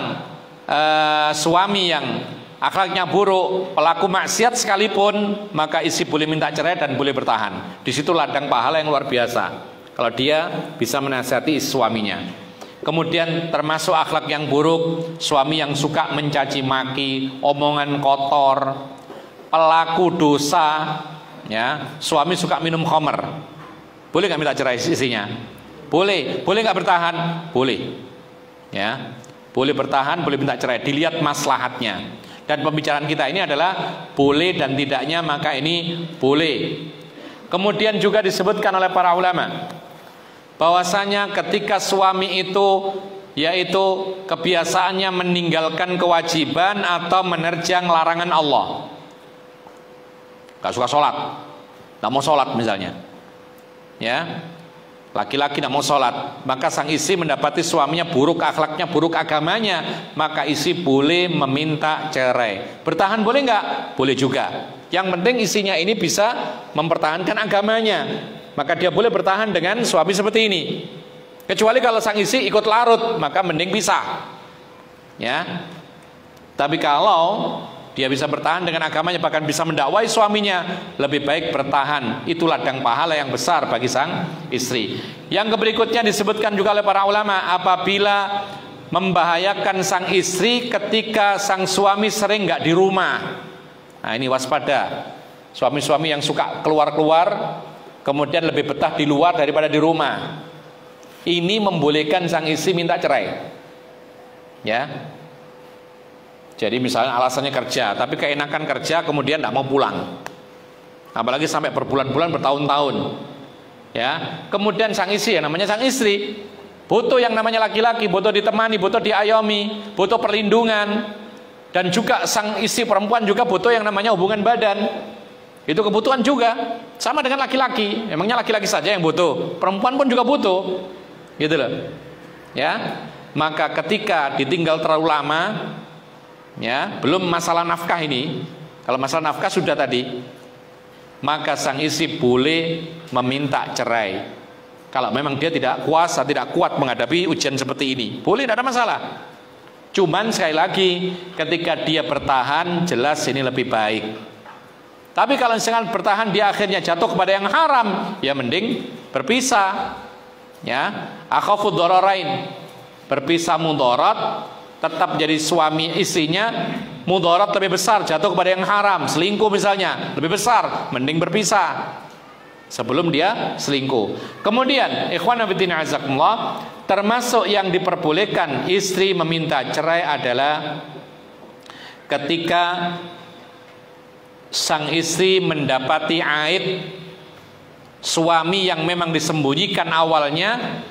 suami yang akhlaknya buruk, pelaku maksiat sekalipun, maka istri boleh minta cerai dan boleh bertahan. Di situ ladang pahala yang luar biasa kalau dia bisa menasihati suaminya. Kemudian termasuk akhlak yang buruk, suami yang suka mencaci maki, omongan kotor, pelaku dosa, ya, suami suka minum khamr. Boleh nggak minta cerai istrinya? Boleh. Boleh nggak bertahan? Boleh. Ya, boleh bertahan, boleh minta cerai. Dilihat maslahatnya. Dan pembicaraan kita ini adalah boleh dan tidaknya, maka ini boleh. Kemudian juga disebutkan oleh para ulama bahwasanya ketika suami itu, yaitu kebiasaannya meninggalkan kewajiban atau menerjang larangan Allah, gak suka sholat, gak mau sholat misalnya, ya, laki-laki gak mau sholat, maka sang istri mendapati suaminya buruk akhlaknya, buruk agamanya, maka istri boleh meminta cerai. Bertahan boleh nggak? Boleh juga. Yang penting istrinya ini bisa mempertahankan agamanya, maka dia boleh bertahan dengan suami seperti ini. Kecuali kalau sang istri ikut larut, maka mending pisah. Ya. Tapi kalau dia bisa bertahan dengan agamanya, bahkan bisa mendakwai suaminya, lebih baik bertahan. Itu ladang pahala yang besar bagi sang istri. Yang berikutnya disebutkan juga oleh para ulama, apabila membahayakan sang istri ketika sang suami sering nggak di rumah. Nah, ini waspada. Suami-suami yang suka keluar-keluar, kemudian lebih betah di luar daripada di rumah, ini membolehkan sang istri minta cerai. Ya. Jadi misalnya alasannya kerja, tapi keenakan kerja kemudian tidak mau pulang, apalagi sampai berbulan-bulan, bertahun-tahun. Ya. Kemudian sang istri, ya namanya sang istri, butuh yang namanya laki-laki, butuh ditemani, butuh diayomi, butuh perlindungan. Dan juga sang istri perempuan juga butuh yang namanya hubungan badan. Itu kebutuhan juga, sama dengan laki-laki. Emangnya laki-laki saja yang butuh, perempuan pun juga butuh, gitu loh. Ya, maka ketika ditinggal terlalu lama, ya, belum masalah nafkah ini. Kalau masalah nafkah sudah tadi, maka sang istri boleh meminta cerai. Kalau memang dia tidak kuasa, tidak kuat menghadapi ujian seperti ini, boleh, tidak ada masalah. Cuman sekali lagi, ketika dia bertahan, jelas ini lebih baik. Tapi kalau misalkan bertahan dia akhirnya jatuh kepada yang haram, ya mending berpisah. Ya, akhafu dhararain. Berpisah mudarat, tetap jadi suami istrinya, mudarat lebih besar, jatuh kepada yang haram, selingkuh misalnya, lebih besar, mending berpisah sebelum dia selingkuh. Kemudian, ikhwan fillah azakumullah, termasuk yang diperbolehkan istri meminta cerai adalah ketika sang istri mendapati aib suami yang memang disembunyikan awalnya,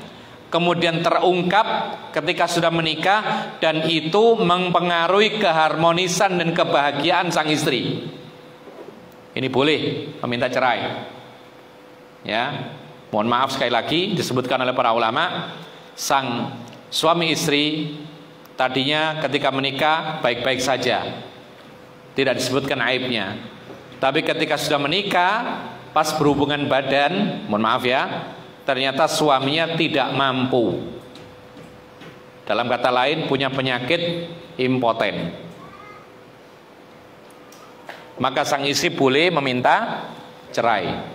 kemudian terungkap ketika sudah menikah, dan itu mempengaruhi keharmonisan dan kebahagiaan sang istri. Ini boleh meminta cerai. Ya, mohon maaf sekali lagi, disebutkan oleh para ulama, sang suami istri tadinya ketika menikah baik-baik saja, tidak disebutkan aibnya. Tapi ketika sudah menikah, pas berhubungan badan, mohon maaf ya, ternyata suaminya tidak mampu. Dalam kata lain, punya penyakit impoten. Maka sang istri boleh meminta cerai.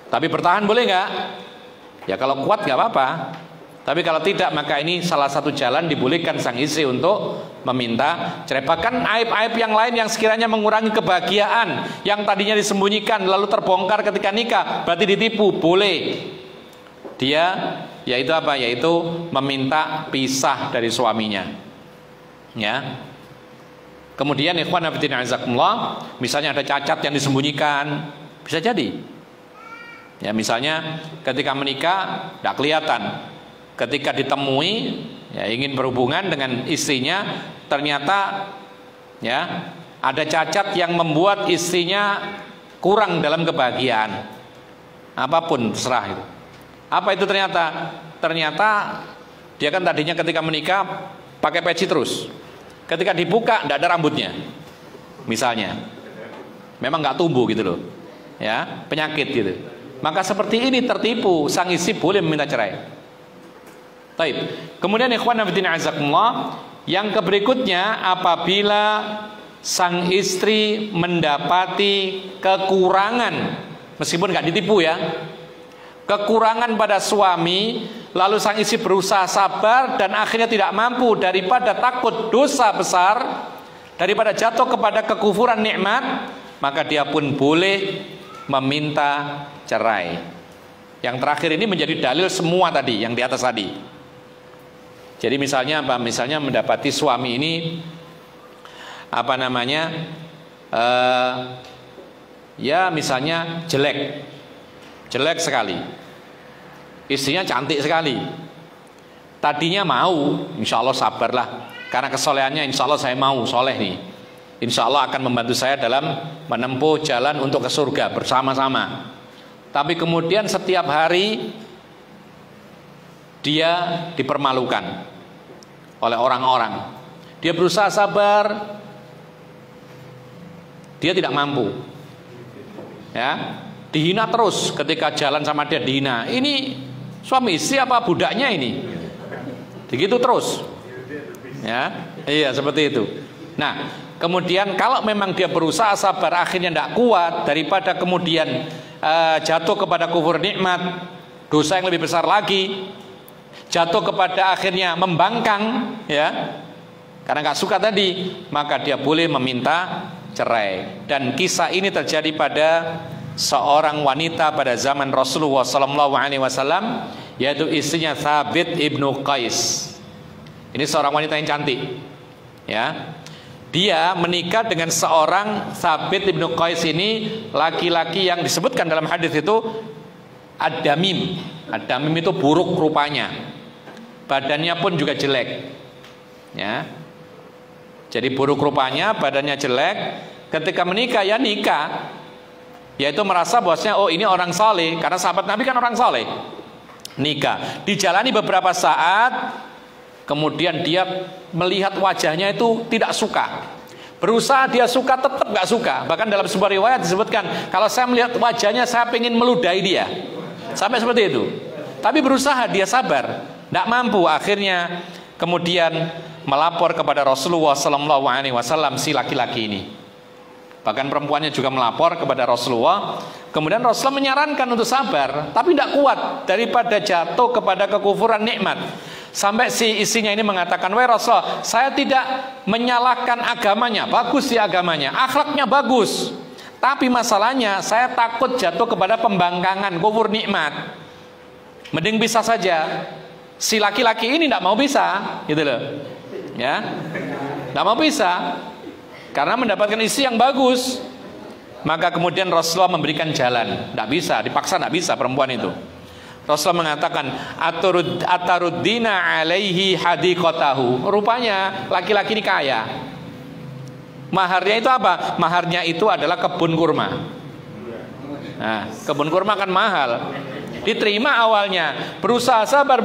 Tapi bertahan boleh nggak? Ya kalau kuat nggak apa-apa. Tapi kalau tidak, maka ini salah satu jalan dibolehkan sang istri untuk meminta cerai. Bahkan aib-aib yang lain yang sekiranya mengurangi kebahagiaan yang tadinya disembunyikan lalu terbongkar ketika nikah, berarti ditipu, boleh. Dia yaitu apa? Yaitu meminta pisah dari suaminya. Ya. Kemudian ikhwan fillah azakumullah, misalnya ada cacat yang disembunyikan, bisa jadi. Ya, misalnya ketika menikah tidak kelihatan, ketika ditemui ya ingin berhubungan dengan istrinya, ternyata ya ada cacat yang membuat istrinya kurang dalam kebahagiaan. Apapun terserah itu. Apa itu ternyata? Ternyata dia kan tadinya ketika menikah pakai peci terus. Ketika dibuka tidak ada rambutnya. Misalnya. Memang nggak tumbuh gitu loh. Ya, penyakit gitu. Maka seperti ini tertipu, sang istri boleh meminta cerai. Baik. Kemudian ikhwan fillah azakumullah, yang berikutnya apabila sang istri mendapati kekurangan, meskipun nggak ditipu ya, kekurangan pada suami, lalu sang istri berusaha sabar dan akhirnya tidak mampu daripada takut dosa besar, daripada jatuh kepada kekufuran nikmat, maka dia pun boleh meminta cerai. Yang terakhir ini menjadi dalil semua tadi, yang di atas tadi. Jadi misalnya apa? Misalnya mendapati suami ini ya misalnya jelek sekali, istrinya cantik sekali. Tadinya mau, insya Allah sabarlah, karena kesolehannya insya Allah saya mau soleh nih, insya Allah akan membantu saya dalam menempuh jalan untuk ke surga bersama-sama. Tapi kemudian setiap hari dia dipermalukan oleh orang-orang. Dia berusaha sabar, dia tidak mampu. Ya, dihina terus, ketika jalan sama dia dihina. Ini suami istri apa budaknya ini? Begitu terus. Ya, iya seperti itu. Nah, kemudian kalau memang dia berusaha sabar akhirnya tidak kuat, daripada kemudian jatuh kepada kufur nikmat, dosa yang lebih besar lagi, jatuh kepada akhirnya membangkang, ya, karena nggak suka tadi, maka dia boleh meminta cerai. Dan kisah ini terjadi pada seorang wanita pada zaman Rasulullah SAW, yaitu istrinya Thabit ibnu Qais. Ini seorang wanita yang cantik, ya. Dia menikah dengan seorang Thabit ibnu Qais ini, laki-laki yang disebutkan dalam hadis itu ad-damim. Ad-damim itu buruk rupanya, badannya pun juga jelek, ya. Jadi buruk rupanya, badannya jelek. Ketika menikah ya nikah, yaitu merasa bahwasanya oh ini orang saleh, karena sahabat Nabi kan orang saleh. Nikah, dijalani beberapa saat, kemudian dia melihat wajahnya itu tidak suka. Berusaha dia suka, tetap nggak suka. Bahkan dalam sebuah riwayat disebutkan, kalau saya melihat wajahnya saya pengen meludahi dia, sampai seperti itu. Tapi berusaha dia sabar, tidak mampu. Akhirnya kemudian melapor kepada Rasulullah SAW si laki-laki ini. Bahkan perempuannya juga melapor kepada Rasulullah. Kemudian Rasulullah menyarankan untuk sabar, tapi tidak kuat daripada jatuh kepada kekufuran nikmat. Sampai si istrinya ini mengatakan, wahai Rasulullah, saya tidak menyalahkan agamanya, bagus sih agamanya, akhlaknya bagus, tapi masalahnya saya takut jatuh kepada pembangkangan kufur nikmat. Mending bisa saja. Si laki-laki ini tidak mau bisa, gitu loh, ya, tidak mau bisa, karena mendapatkan istri yang bagus. Maka kemudian Rasulullah memberikan jalan. Tidak bisa, dipaksa tidak bisa perempuan itu. Rasulullah mengatakan, ataruddina alaihi hadiqatahu. Rupanya laki-laki ini kaya. Maharnya itu apa? Maharnya itu adalah kebun kurma. Nah, kebun kurma kan mahal. Diterima awalnya, berusaha sabar,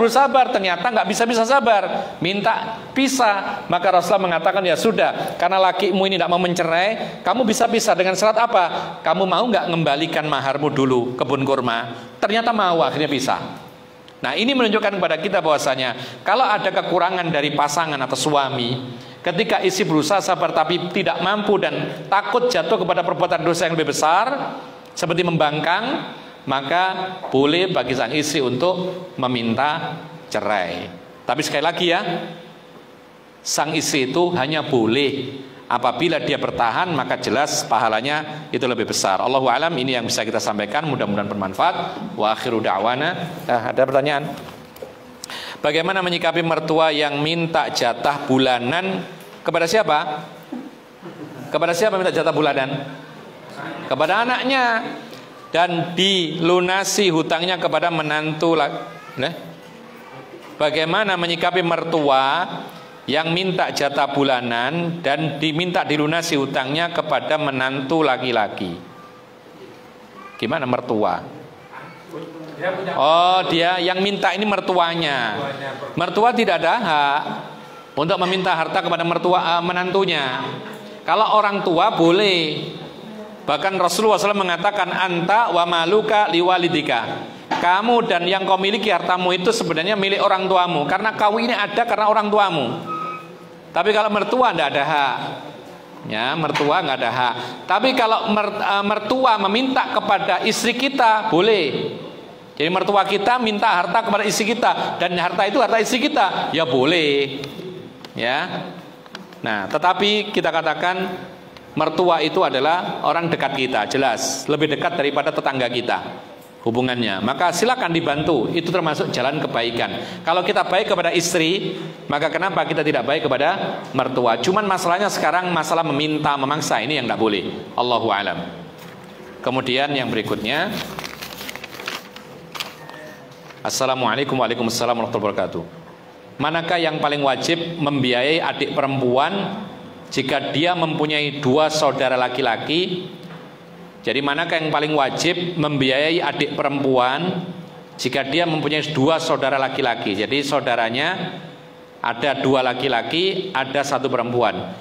ternyata nggak bisa sabar, minta pisah. Maka Rasulullah mengatakan, ya sudah, karena lakimu ini tidak mau mencerai, kamu bisa pisah dengan syarat apa? Kamu mau nggak ngembalikan maharmu dulu kebun kurma? Ternyata mau, akhirnya pisah. Nah, ini menunjukkan kepada kita bahwasanya kalau ada kekurangan dari pasangan atau suami, ketika istri berusaha sabar tapi tidak mampu dan takut jatuh kepada perbuatan dosa yang lebih besar seperti membangkang, maka boleh bagi sang istri untuk meminta cerai. Tapi sekali lagi ya, sang istri itu hanya boleh apabila dia bertahan, maka jelas pahalanya itu lebih besar. Allahu a'lam, ini yang bisa kita sampaikan, mudah-mudahan bermanfaat. Wa akhiru da'wana. Ada pertanyaan? Bagaimana menyikapi mertua yang minta jatah bulanan kepada siapa? Kepada siapa minta jatah bulanan? Kepada anaknya. Dan dilunasi hutangnya kepada menantu. Bagaimana menyikapi mertua yang minta jatah bulanan dan diminta dilunasi hutangnya kepada menantu laki-laki? Gimana mertua? Oh, dia yang minta ini mertuanya. Mertua tidak ada hak untuk meminta harta kepada mertua menantunya. Kalau orang tua boleh. Bahkan Rasulullah SAW mengatakan anta wa maluka liwalidika. Kamu dan yang kau miliki hartamu itu sebenarnya milik orang tuamu, karena kau ini ada karena orang tuamu. Tapi kalau mertua tidak ada hak. Ya, mertua nggak ada hak. Tapi kalau mertua meminta kepada istri kita boleh. Jadi mertua kita minta harta kepada istri kita dan harta itu harta istri kita, ya boleh. Ya. Nah, tetapi kita katakan mertua itu adalah orang dekat kita, jelas lebih dekat daripada tetangga kita hubungannya. Maka silakan dibantu, itu termasuk jalan kebaikan. Kalau kita baik kepada istri, maka kenapa kita tidak baik kepada mertua? Cuman masalahnya sekarang masalah meminta, memaksa, ini yang tidak boleh. Allahu a'lam. Kemudian yang berikutnya, Assalamualaikum warahmatullahi wabarakatuh. Manakah yang paling wajib membiayai adik perempuan jika dia mempunyai 2 saudara laki-laki? Jadi manakah yang paling wajib membiayai adik perempuan jika dia mempunyai 2 saudara laki-laki? Jadi saudaranya ada 2 laki-laki, ada 1 perempuan.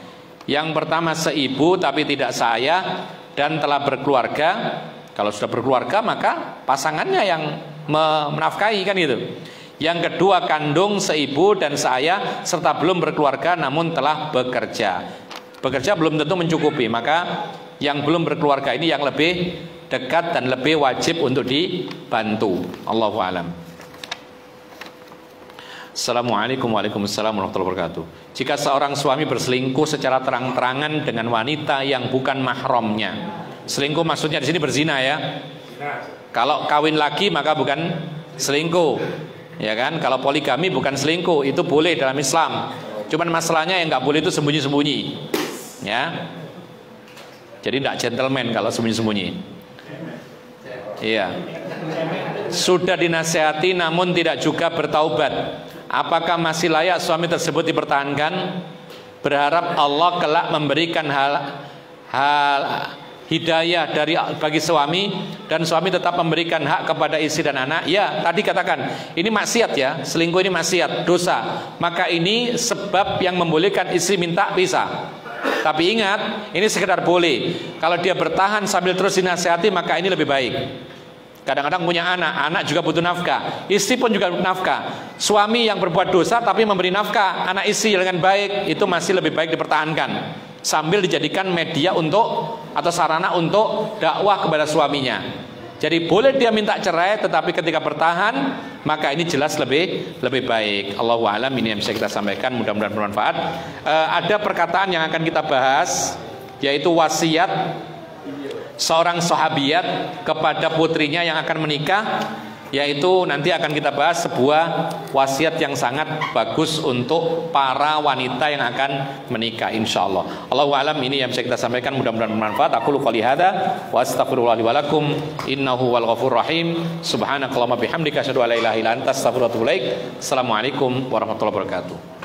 Yang pertama seibu tapi tidak seayah dan telah berkeluarga. Kalau sudah berkeluarga maka pasangannya yang menafkahi, kan gitu. Yang kedua kandung seibu dan seayah serta belum berkeluarga namun telah bekerja. Bekerja belum tentu mencukupi, maka yang belum berkeluarga ini yang lebih dekat dan lebih wajib untuk dibantu. Allahu a'lam. Assalamualaikum warahmatullahi wabarakatuh. Jika seorang suami berselingkuh secara terang-terangan dengan wanita yang bukan mahramnya, selingkuh maksudnya di sini berzina ya. Kalau kawin lagi maka bukan selingkuh, ya kan? Kalau poligami bukan selingkuh, itu boleh dalam Islam. Cuman masalahnya yang nggak boleh itu sembunyi-sembunyi, ya. Jadi tidak gentleman kalau sembunyi-sembunyi. Iya. Sudah dinasehati namun tidak juga bertaubat. Apakah masih layak suami tersebut dipertahankan? Berharap Allah kelak memberikan hal hidayah bagi suami dan suami tetap memberikan hak kepada istri dan anak. Ya, tadi katakan ini maksiat ya, selingkuh ini maksiat, dosa. Maka ini sebab yang membolehkan istri minta pisah. Tapi ingat, ini sekedar boleh. Kalau dia bertahan sambil terus dinasihati maka ini lebih baik. Kadang-kadang punya anak juga butuh nafkah, istri pun juga butuh nafkah. Suami yang berbuat dosa tapi memberi nafkah anak istri dengan baik, itu masih lebih baik dipertahankan sambil dijadikan media untuk atau sarana untuk dakwah kepada suaminya. Jadi boleh dia minta cerai, tetapi ketika bertahan maka ini jelas lebih baik. Allahu a'lam. Ini yang bisa kita sampaikan, mudah-mudahan bermanfaat. Ada perkataan yang akan kita bahas, yaitu wasiat seorang sahabiat kepada putrinya yang akan menikah, yaitu nanti akan kita bahas sebuah wasiat yang sangat bagus untuk para wanita yang akan menikah, insyaallah. Allahu a'lam. Ini yang bisa kita sampaikan, mudah-mudahan bermanfaat. Aku qouli hadza wa astaghfirullah li wa lakum innahu wal ghafurur rahim. Subhanakallahumma bihamdika asyhadu an la ilaha illa anta astaghfiruka wa atubu ilaik. Assalamualaikum warahmatullahi wabarakatuh.